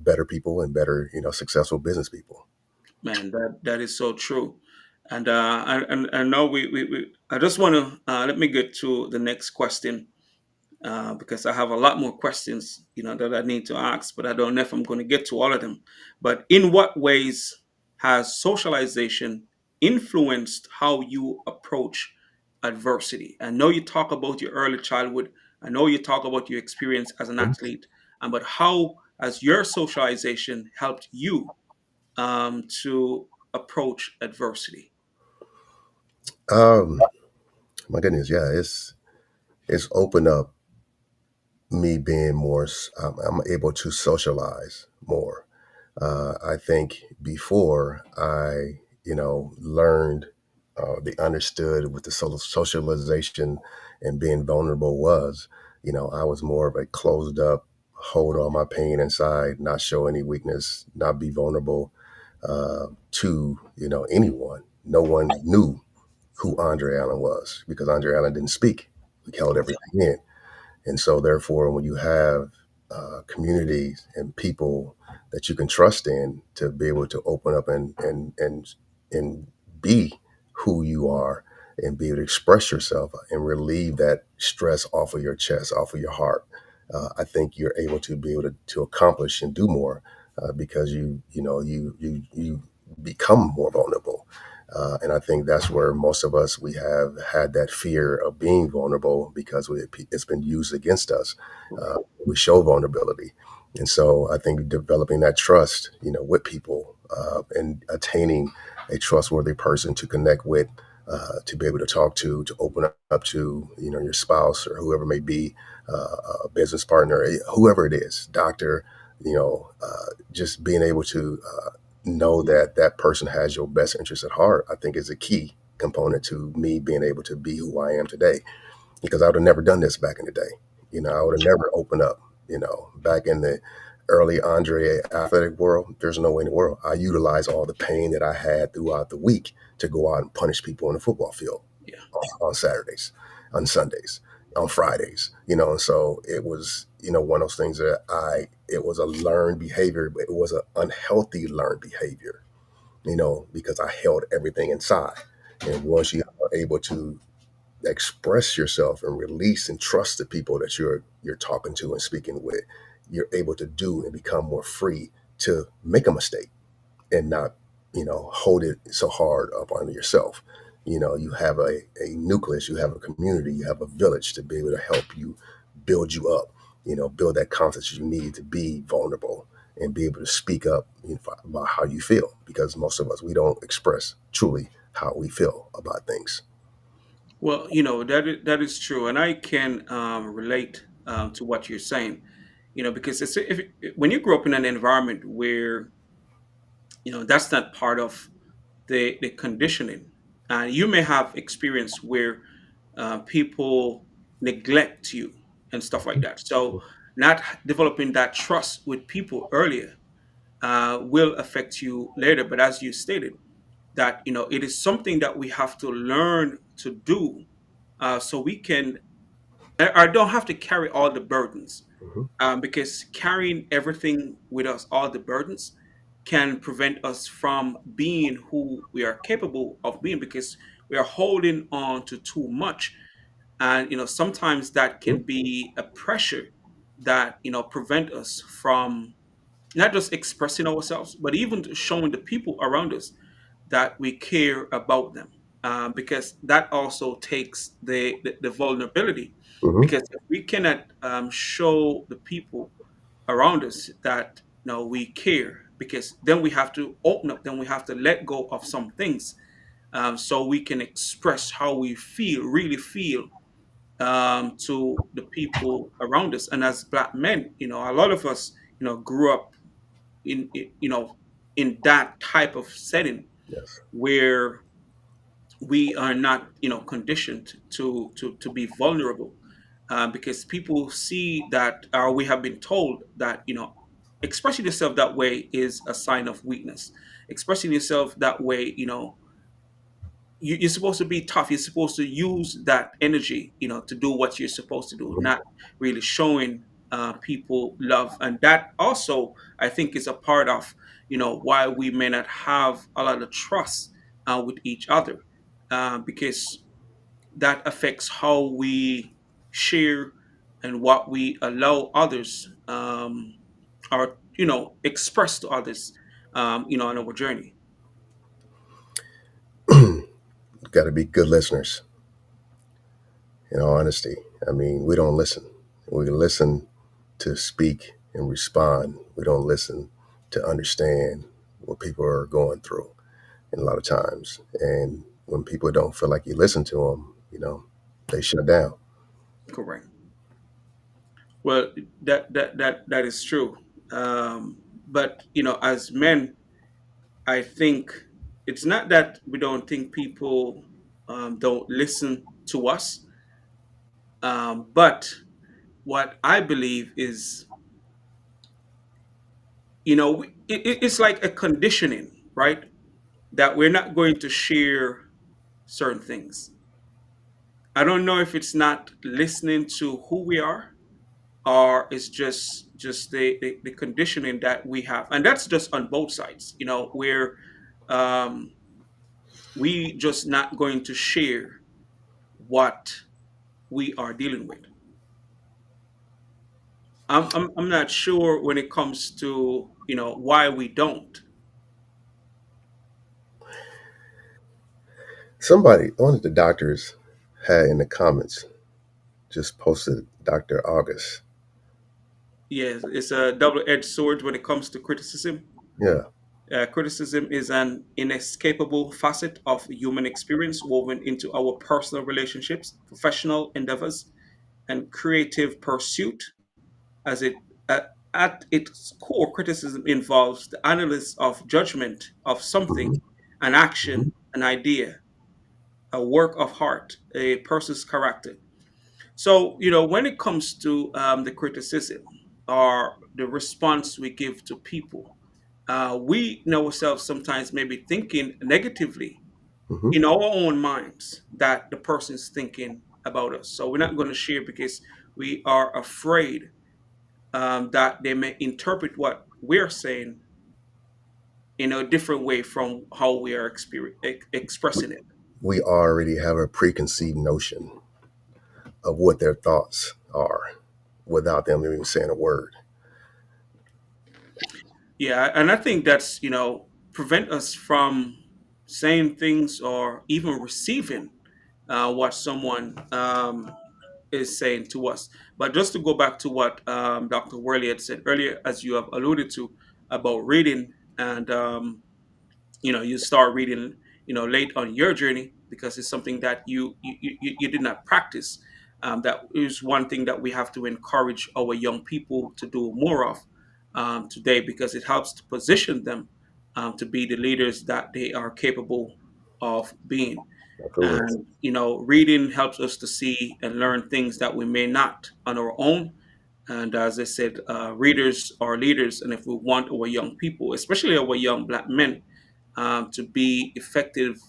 better people and better, successful business people.
Man, that is so true. And I know I just want to let me get to the next question, because I have a lot more questions, that I need to ask, but I don't know if I'm going to get to all of them. But in what ways has socialization influenced how you approach adversity? I know you talk about your early childhood. I know you talk about your experience as an athlete, but how has your socialization helped you to approach adversity?
Um, my goodness, yeah, it's opened up me being more. I'm able to socialize more. I think before I, learned, the understood what the socialization and being vulnerable was. I was more of a closed up, hold all my pain inside, not show any weakness, not be vulnerable to anyone. No one knew who Andre Allen was because Andre Allen didn't speak. We held everything in. And so, therefore, when you have communities and people that you can trust in to be able to open up and be who you are and be able to express yourself and relieve that stress off of your chest, off of your heart, I think you're able to be able to accomplish and do more because you become more vulnerable. And I think that's where most of us we have had that fear of being vulnerable because it's been used against us. Uh,
Correct.
we show vulnerability, and so I think developing that trust, with people and attaining a trustworthy person to connect with, to be able to talk to open up to, your spouse or whoever may be, a business partner, whoever it is, doctor, just being able to know that that person has your best interest at heart, I think is a key component to me being able to be who I am today. Because I would have never done this back in the day. I would have never opened up. Back in the early Andre athletic world, there's no way in the world. I utilize all the pain that I had throughout the week to go out and punish people on the football field
Yeah.
on Saturdays, on Sundays, on Fridays. And so it was, one of those things that it was a learned behavior, but it was an unhealthy learned behavior, because I held everything inside. And once you are able to express yourself and release and trust the people that you're talking to and speaking with, you're able to do and become more free to make a mistake and not, hold it so hard up on yourself. You have a nucleus, you have a community, you have a village to be able to help you build you up, build that confidence you need to be vulnerable and be able to speak up, about how you feel. Because most of us, we don't express truly how we feel about things.
Well, that is true, and I can relate. to what you're saying. Because when you grow up in an environment where that's not part of the conditioning, and you may have experience where people neglect you and stuff like that. So not developing that trust with people earlier will affect you later. But as you stated, that it is something that we have to learn to do, so we can I don't have to carry all the burdens,
Hmm.
because carrying everything with us, all the burdens, can prevent us from being who we are capable of being, because we are holding on to too much. And sometimes that can be a pressure that prevent us from not just expressing ourselves, but even to showing the people around us that we care about them. Because that also takes the vulnerability.
Hmm.
Because if we cannot show the people around us that we care, because then we have to open up, then we have to let go of some things, so we can express how we feel, really feel, to the people around us. And as Black men, a lot of us grew up in that type of setting
Yes.
where we are not conditioned to be vulnerable, because people see that, or we have been told that expressing yourself that way is a sign of weakness. Expressing yourself that way, you're supposed to be tough. You're supposed to use that energy, to do what you're supposed to do,
Hmm.
not really showing people love. And that also, I think, is a part of why we may not have a lot of trust with each other, because that affects how we share and what we allow others, or express to others, on our journey.
Got to be good listeners, in all honesty. I mean, we don't listen. We listen to speak and respond. We don't listen to understand what people are going through, and a lot of times. And when people don't feel like you listen to them, they shut down.
Correct. Well, that is true. But as men, I think it's not that we don't think people don't listen to us, but what I believe is, it's like a conditioning, right? That we're not going to share certain things. I don't know if it's not listening to who we are, or it's just the conditioning that we have, and that's just on both sides. Where um, we just not going to share what we are dealing with. I'm not sure when it comes to why we don't.
Somebody, one of the doctors, had in the comments just posted Dr. August.
Yes, it's a double-edged sword when it comes to criticism.
Yeah.
Criticism is an inescapable facet of human experience woven into our personal relationships, professional endeavors, and creative pursuit. As it at its core, criticism involves the analysis of judgment of something,
Hmm.
an
Hmm.
action, an idea, a work of art, a person's character. So, when it comes to the criticism or the response we give to people, we know ourselves sometimes maybe thinking negatively
Hmm.
in our own minds that the person's thinking about us. So we're not going to share because we are afraid that they may interpret what we're saying in a different way from how we are expressing it.
We already have a preconceived notion of what their thoughts are without them even saying a word.
Yeah, and I think that's prevent us from saying things or even receiving what someone is saying to us. But just to go back to what Dr. Worley had said earlier, as you have alluded to about reading, and you start reading late on your journey because it's something that you did not practice. That is one thing that we have to encourage our young people to do more of today, because it helps to position them to be the leaders that they are capable of being.
Absolutely.
And reading helps us to see and learn things that we may not on our own. And as I said, readers are leaders. And if we want our young people, especially our young black men, to be effective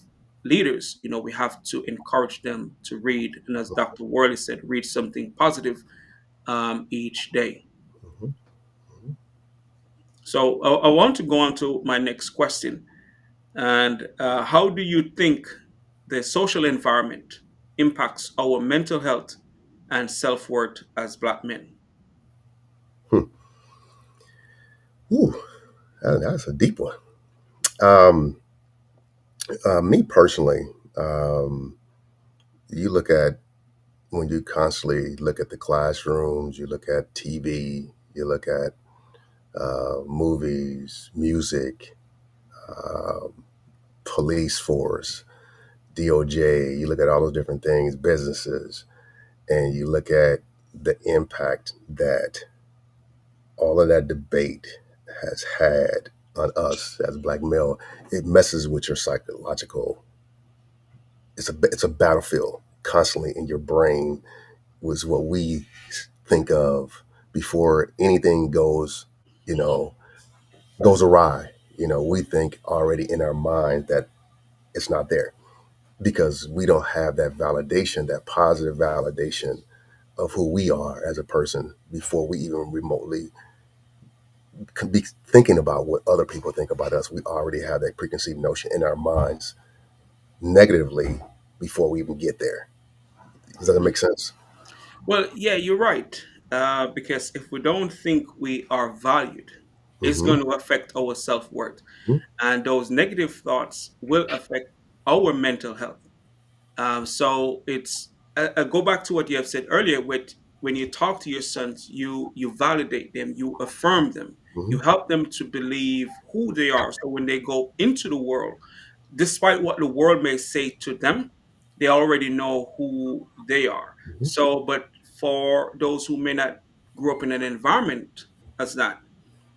leaders, we have to encourage them to read. And as Dr. Worley said, read something positive each day.
Mhm.
So I want to go on to my next question. And how do you think the social environment impacts our mental health and self worth as black men?
Hmm. Ooh, that's a deep one. Um, Me personally, you look at when you constantly look at the classrooms, you look at TV, you look at movies, music, uh, police force, DOJ, you look at all those different things, businesses, and you look at the impact that all of that debate has had on us as black male. It messes with your psychological. It's a battlefield constantly in your brain. Was what we think of before anything you know, goes awry. We think already in our mind that it's not there because we don't have that validation, that positive validation of who we are as a person before we even remotely could be thinking about what other people think about us. We already have that preconceived notion in our minds negatively before we even get there. Does that make sense?
Well, yeah, you're right. Because if we don't think we are valued, it's
Mm-hmm.
going to affect our self worth. And those negative thoughts will affect our mental health. So it's go back to what you have said earlier. With when you talk to your sons, you validate them, you affirm them,
Mm-hmm.
you help them to believe who they are. So when they go into the world, despite what the world may say to them, they already know who they are.
Mm-hmm.
So, but for those who may not grow up in an environment as that,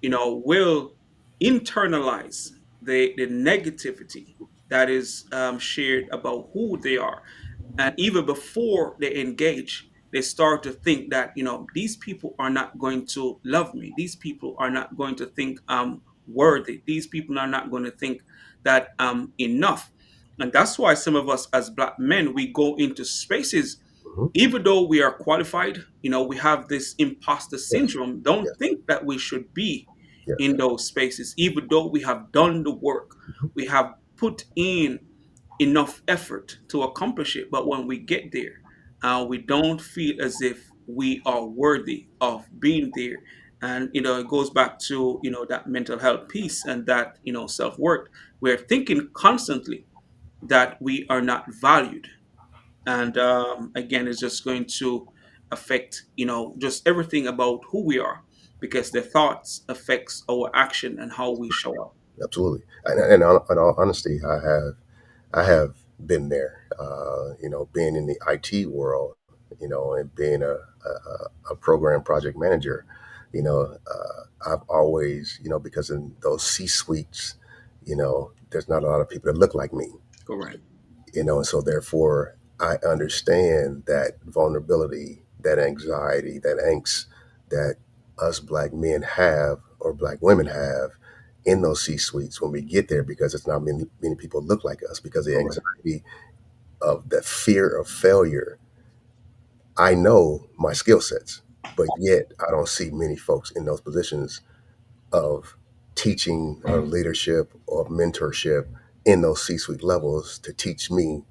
will internalize the negativity that is shared about who they are. And even before they engage, they start to think that, these people are not going to love me. These people are not going to think I'm worthy. These people are not going to think that I'm enough. And that's why some of us as black men, we go into spaces,
Mm-hmm.
even though we are qualified, we have this imposter
Yes.
syndrome, don't
Yes.
think that we should be
Yes.
in those spaces, even though we have done the work, we have put in enough effort to accomplish it. But when we get there, we don't feel as if we are worthy of being there. And it goes back to that mental health piece and that self worth. We're thinking constantly that we are not valued, and again, it's just going to affect just everything about who we are, because the thoughts affects our action and how we show up.
Absolutely. And in all honesty, I have been there. Being in the IT world, and being a program project manager, I've always, because in those C suites, there's not a lot of people that look like me,
Correct.
and so therefore I understand that vulnerability, that anxiety, that angst that us black men have or black women have in those C suites when we get there, because it's not many people look like us, because the
Correct.
anxiety of the fear of failure. I know my skill sets, but yet I don't see many folks in those positions of teaching or leadership or mentorship in those C suite levels to teach me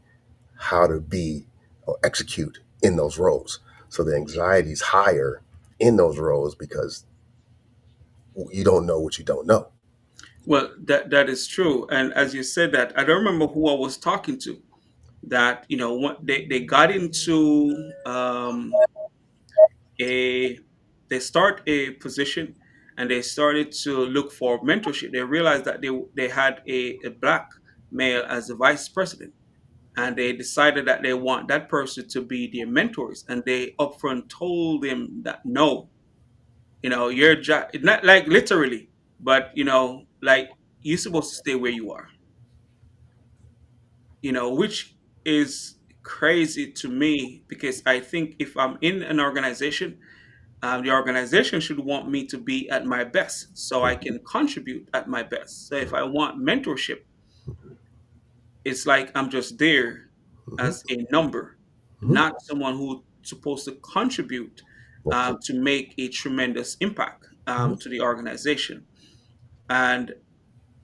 how to be or execute in those roles. So the anxiety is higher in those roles because you don't know what you don't know.
Well, that is true. And as you said that, I don't remember who I was talking to, that what they got into a they start a position, and they started to look for mentorship. They realized that they had a black male as a vice president, and they decided that they want that person to be their mentors, and they upfront told them that no, your job, not like literally, but like you're supposed to stay where you are, which is crazy to me, because I think if I'm in an organization, the organization should want me to be at my best so I
Mhm.
can contribute at my best. So if I want mentorship, it's like I'm just there
Mhm.
as a number,
Mhm.
not someone who's supposed to contribute
Absolutely.
to make a tremendous impact
Mhm.
to the organization. And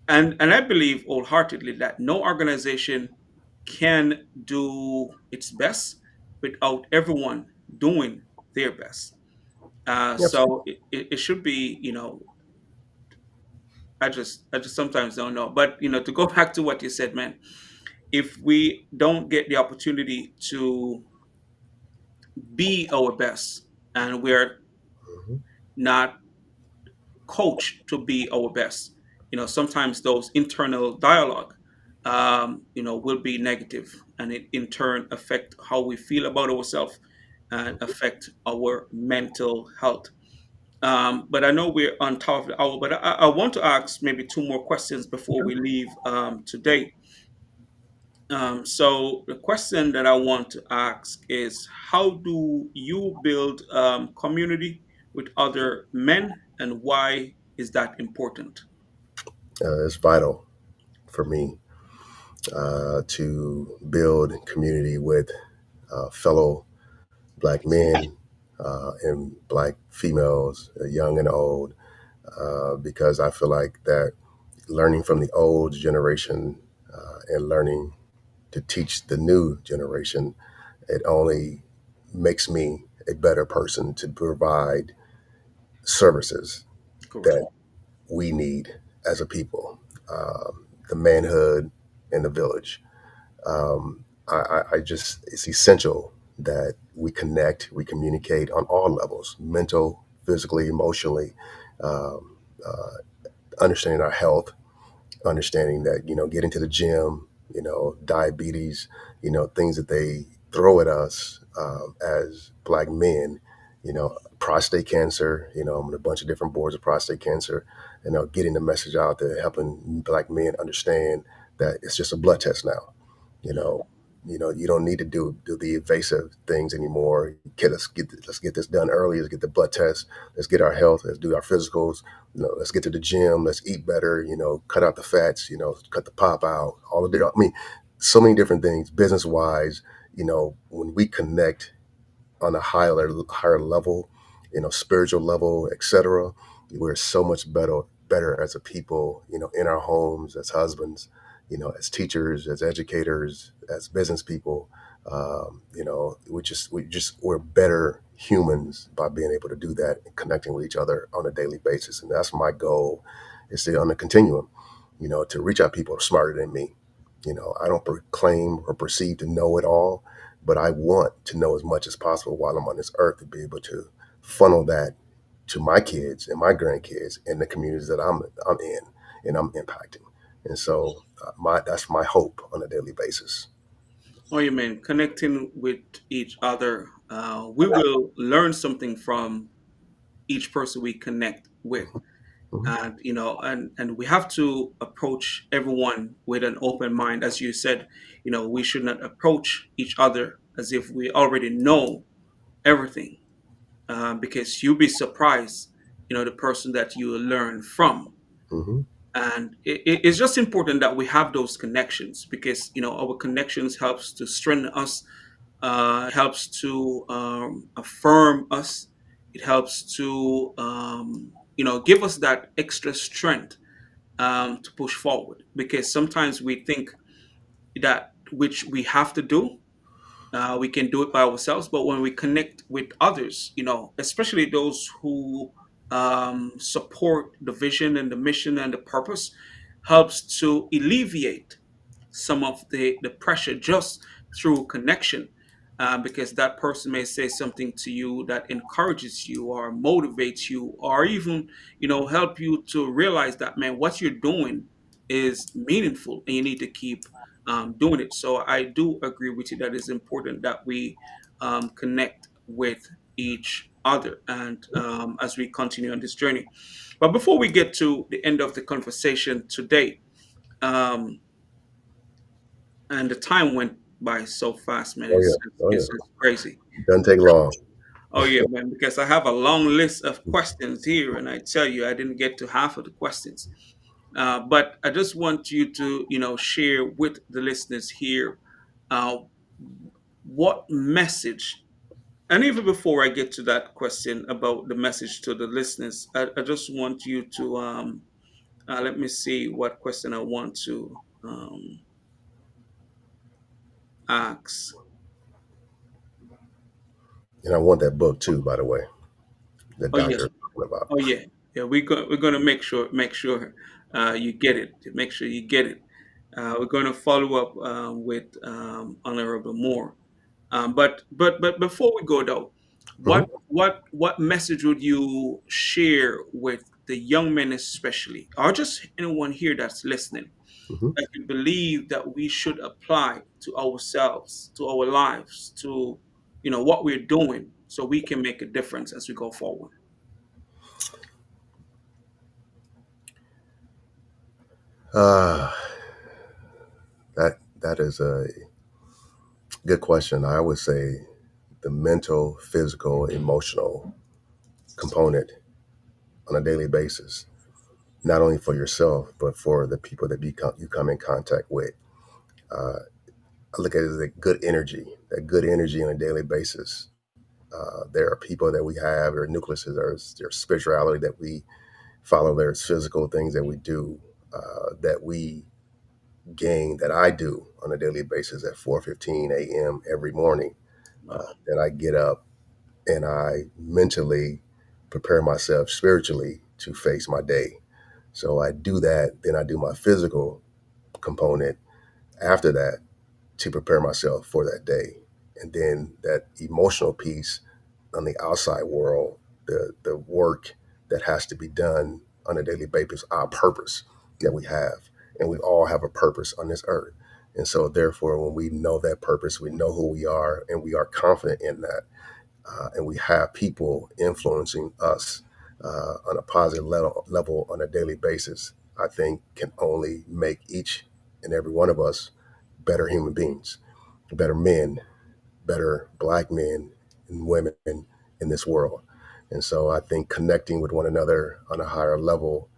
I believe wholeheartedly that no organization can do its best without everyone doing their best.
Absolutely.
So it should be, I just sometimes don't know. But to go back to what you said, man, if we don't get the opportunity to be our best, and we're
Mhm.
not coached to be our best, sometimes those internal dialogue, will be negative, and it in turn affect how we feel about ourselves and affect our mental health. But I know we're on top of the hour, but I want to ask maybe two more questions before
Okay.
we leave today. So the question that I want to ask is, how do you build community with other men, and why is that important?
It's vital for me to build community with fellow Black men and Black females, young and old, because I feel like that learning from the old generation and learning to teach the new generation, it only makes me a better person to provide services
Correct.
that we need as a people, the manhood and the village. I just, it's essential that we connect, we communicate on all levels, mental, physically, emotionally, um, understanding our health, understanding that, getting to the gym, diabetes, things that they throw at us as Black men, prostate cancer, I'm on a bunch of different boards of prostate cancer, getting the message out there, helping Black men understand that it's just a blood test now. you
Mhm.
know you don't need to do the invasive things anymore. Okay, let's get this done early. Let's get the blood test. Let's get our health. Let's do our physicals. Let's get to the gym. Let's eat better. Cut out the fats. Cut the pop out. All of the, I mean, so many different things business wise. When we connect on a higher level, spiritual level, etc. We're so much better as a people, in our homes, as husbands, as teachers, as educators, as business people. We're better humans by being able to do that and connecting with each other on a daily basis. And that's my goal, is to on the continuum, to reach out people who are smarter than me. I don't proclaim or perceive to know it all, but I want to know as much as possible while I'm on this earth, to be able to funnel that to my kids and my grandkids and the communities that I'm in and I'm impacting. And so my that's my hope on a daily basis.
Oh, you mean connecting with each other? We will learn something from each person we connect with,
Mhm.
and and we have to approach everyone with an open mind. As you said, we should not approach each other as if we already know everything, because you'll be surprised, the person that you learn from.
Mhm.
And it's just important that we have those connections, because our connections helps to strengthen us. It helps to affirm us. It helps to give us that extra strength to push forward, because sometimes we think that which we have to do, we can do it by ourselves. But when we connect with others, especially those who support the vision and the mission and the purpose, helps to alleviate some of the pressure just through connection. Because that person may say something to you that encourages you or motivates you, or even help you to realize that, man, what you're doing is meaningful, and you need to keep doing it. So I do agree with you that it's important that we connect with each other and as we continue on this journey. But before we get to the end of the conversation today, um, and the time went by so fast, man.
Oh
It's
yeah,
it's,
oh
it's,
yeah.
it's crazy.
Doesn't take long.
Oh yeah, man. Because I have a long list of questions here, and I tell you, I didn't get to half of the questions. But I just want you to, share with the listeners here uh, what message. And even before I get to that question about the message to the listeners, I just want you to let me see what question I want to ask.
And I want that book too, by the way, the
Oh yes.
doctor is talking about.
Oh yeah, yeah. We're gonna make sure you get it. Make sure you get it. We're gonna follow up with Honorable Moore. But before we go though,
Mhm.
what message would you share with the young men especially, or just anyone here that's listening,
Mhm.
that you believe that we should apply to ourselves, to our lives, to what we're doing, so we can make a difference as we go forward?
Uh, that is a good question. I would say the mental, physical, emotional component on a daily basis, not only for yourself but for the people that you come in contact with. Uh, I look at it as a good energy, that good energy on a daily basis. There are people that we have, or nucleuses, there's spirituality that we follow. There's physical things that we do, that we gain, that I do on a daily basis at 4:15 a.m. every morning.
Wow.
Then I get up and I mentally prepare myself spiritually to face my day. So I do that. Then I do my physical component after that to prepare myself for that day. And then that emotional piece on the outside world, the work that has to be done on a daily basis, our purpose that we have. And we all have a purpose on this earth. And so, therefore, when we know that purpose, we know who we are, and we are confident in that, and we have people influencing us on a positive level on a daily basis, I think can only make each and every one of us better human beings, better men, better black men and women in this world. And so I think connecting with one another on a higher level,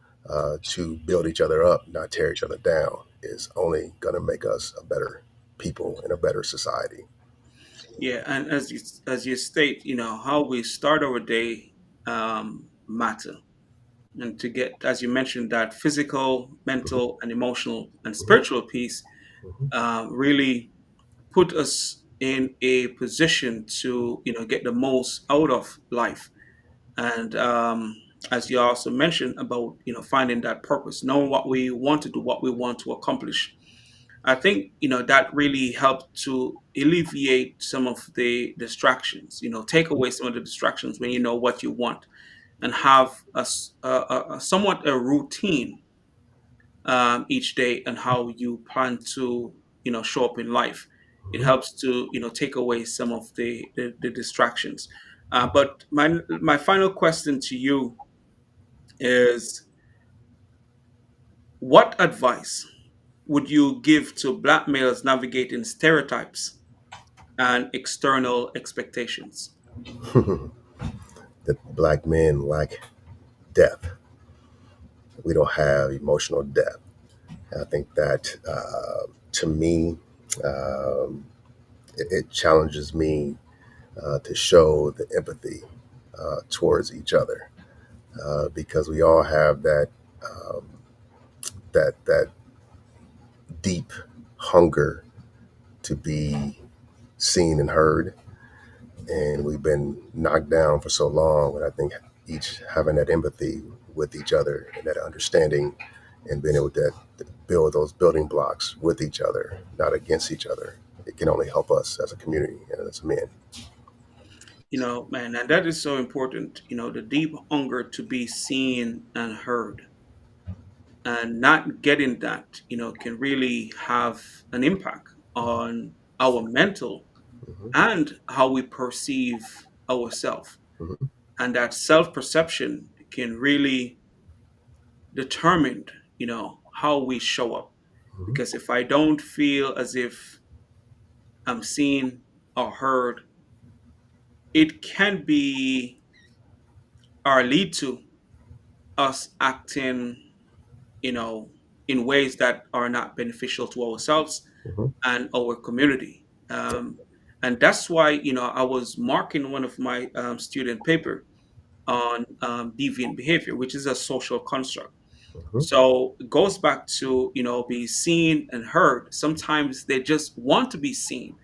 to build each other up, not tear each other down, is only going to make us a better people and a better society.
Yeah, and as you state, how we start our day matter, and to get, as you mentioned, that physical,
Mhm,
mental, and emotional and
mhm,
spiritual piece
mhm,
really put us in a position to get the most out of life. And as you also mentioned about finding that purpose, knowing what we want to do, what we want to accomplish, I think that really helped to alleviate some of the distractions. Take away some of the distractions when you know what you want, and have a somewhat a routine each day and how you plan to show up in life. It
mhm.
helps to take away some of the distractions. But my final question to you is, what advice would you give to black males navigating stereotypes and external expectations?
That black men lack depth. We don't have emotional depth. I think that, to me, um, it challenges me to show the empathy towards each other, because we all have um, that deep hunger to be seen and heard, and we've been knocked down for so long. And I think each having that empathy with each other and that understanding, and being able to build those building blocks with each other, not against each other, it can only help us as a community and as men.
Man, and that is so important. The deep hunger to be seen and heard. and not getting that, can really have an impact on our mental
Hmm.
and how we perceive ourselves.
Hmm.
And that self perception can really determine, how we show up.
Hmm.
Because if I don't feel as if I'm seen or heard, it can be or lead to us acting, you know, in ways that are not beneficial to ourselves
Hmm.
and our community. And that's why, I was marking one of my student paper on deviant behavior, which is a social construct.
Hmm.
So it goes back to, be seen and heard. Sometimes they just want to be seen.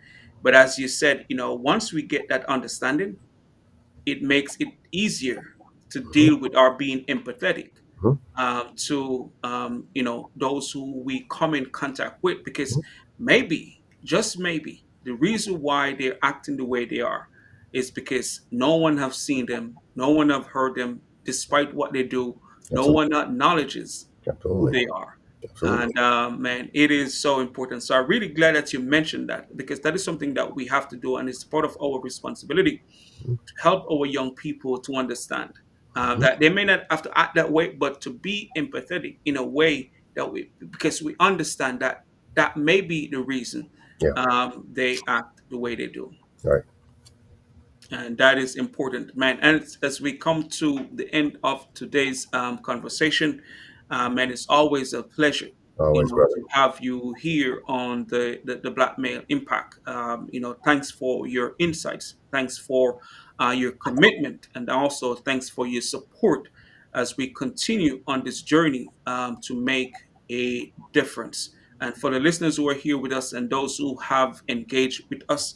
But as you said, once we get that understanding, it makes it easier to deal with our being empathetic
Hmm.
to those who we come in contact with, because maybe, just maybe, the reason why they're acting the way they are is because no one have seen them, no one have heard them, despite what they do. No
Absolutely.
one acknowledges who
Absolutely.
they are.
Absolutely.
And man, it is so important. So I'm really glad that you mentioned that, because that is something that we have to do, and it's part of our responsibility to help our young people to understand
Hmm.
that they may not have to act that way, but to be empathetic in a way that because we understand that that may be the reason
Yeah.
they act the way they do.
All right.
And that is important, man. And as we come to the end of today's conversation, man, it's always a pleasure,
Always, brother.
to have you here on the Black Male Impact. Thanks for your insights. Thanks for your commitment, and also thanks for your support as we continue on this journey to make a difference. And for the listeners who are here with us and those who have engaged with us,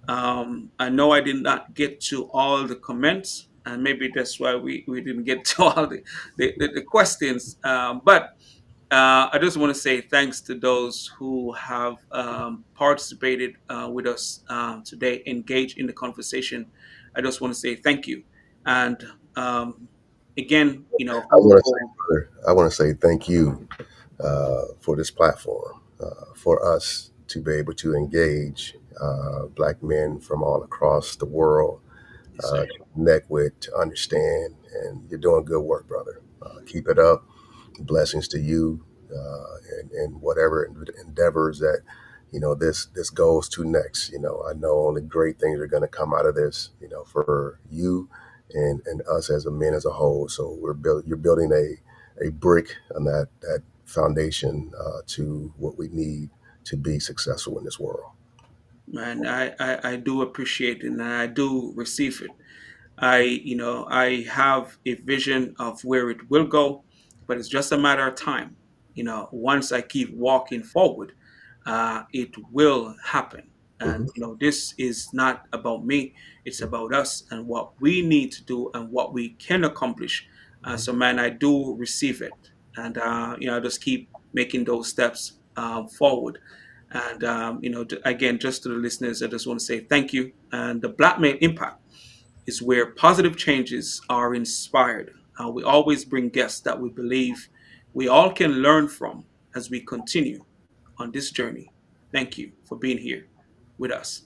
I know I did not get to all the comments, and maybe that's why we didn't get to all the questions. But I just want to say thanks to those who have participated with us today, engaged in the conversation. I just want to say thank you. And again,
I want to say,
also,
brother, I want to say thank you for this platform, for us to be able to engage Black men from all across the world,
yes, sir.
to connect with, to understand. And you're doing good work, brother. Keep it up. Blessings to you, and whatever endeavors that this goes to next. I know only great things are going to come out of this. For you and us as a men as a whole. So you're building a brick on that foundation to what we need to be successful in this world.
Man, I do appreciate it, and I do receive it. I have a vision of where it will go, but it's just a matter of time. Once I keep walking forward, it will happen. And
Hmm.
this is not about me; it's about us and what we need to do and what we can accomplish. So, man, I do receive it, and I just keep making those steps forward. And again, just to the listeners, I just want to say thank you. And the Black Male Impact is where positive changes are inspired. We always bring guests that we believe we all can learn from as we continue on this journey. Thank you for being here with us.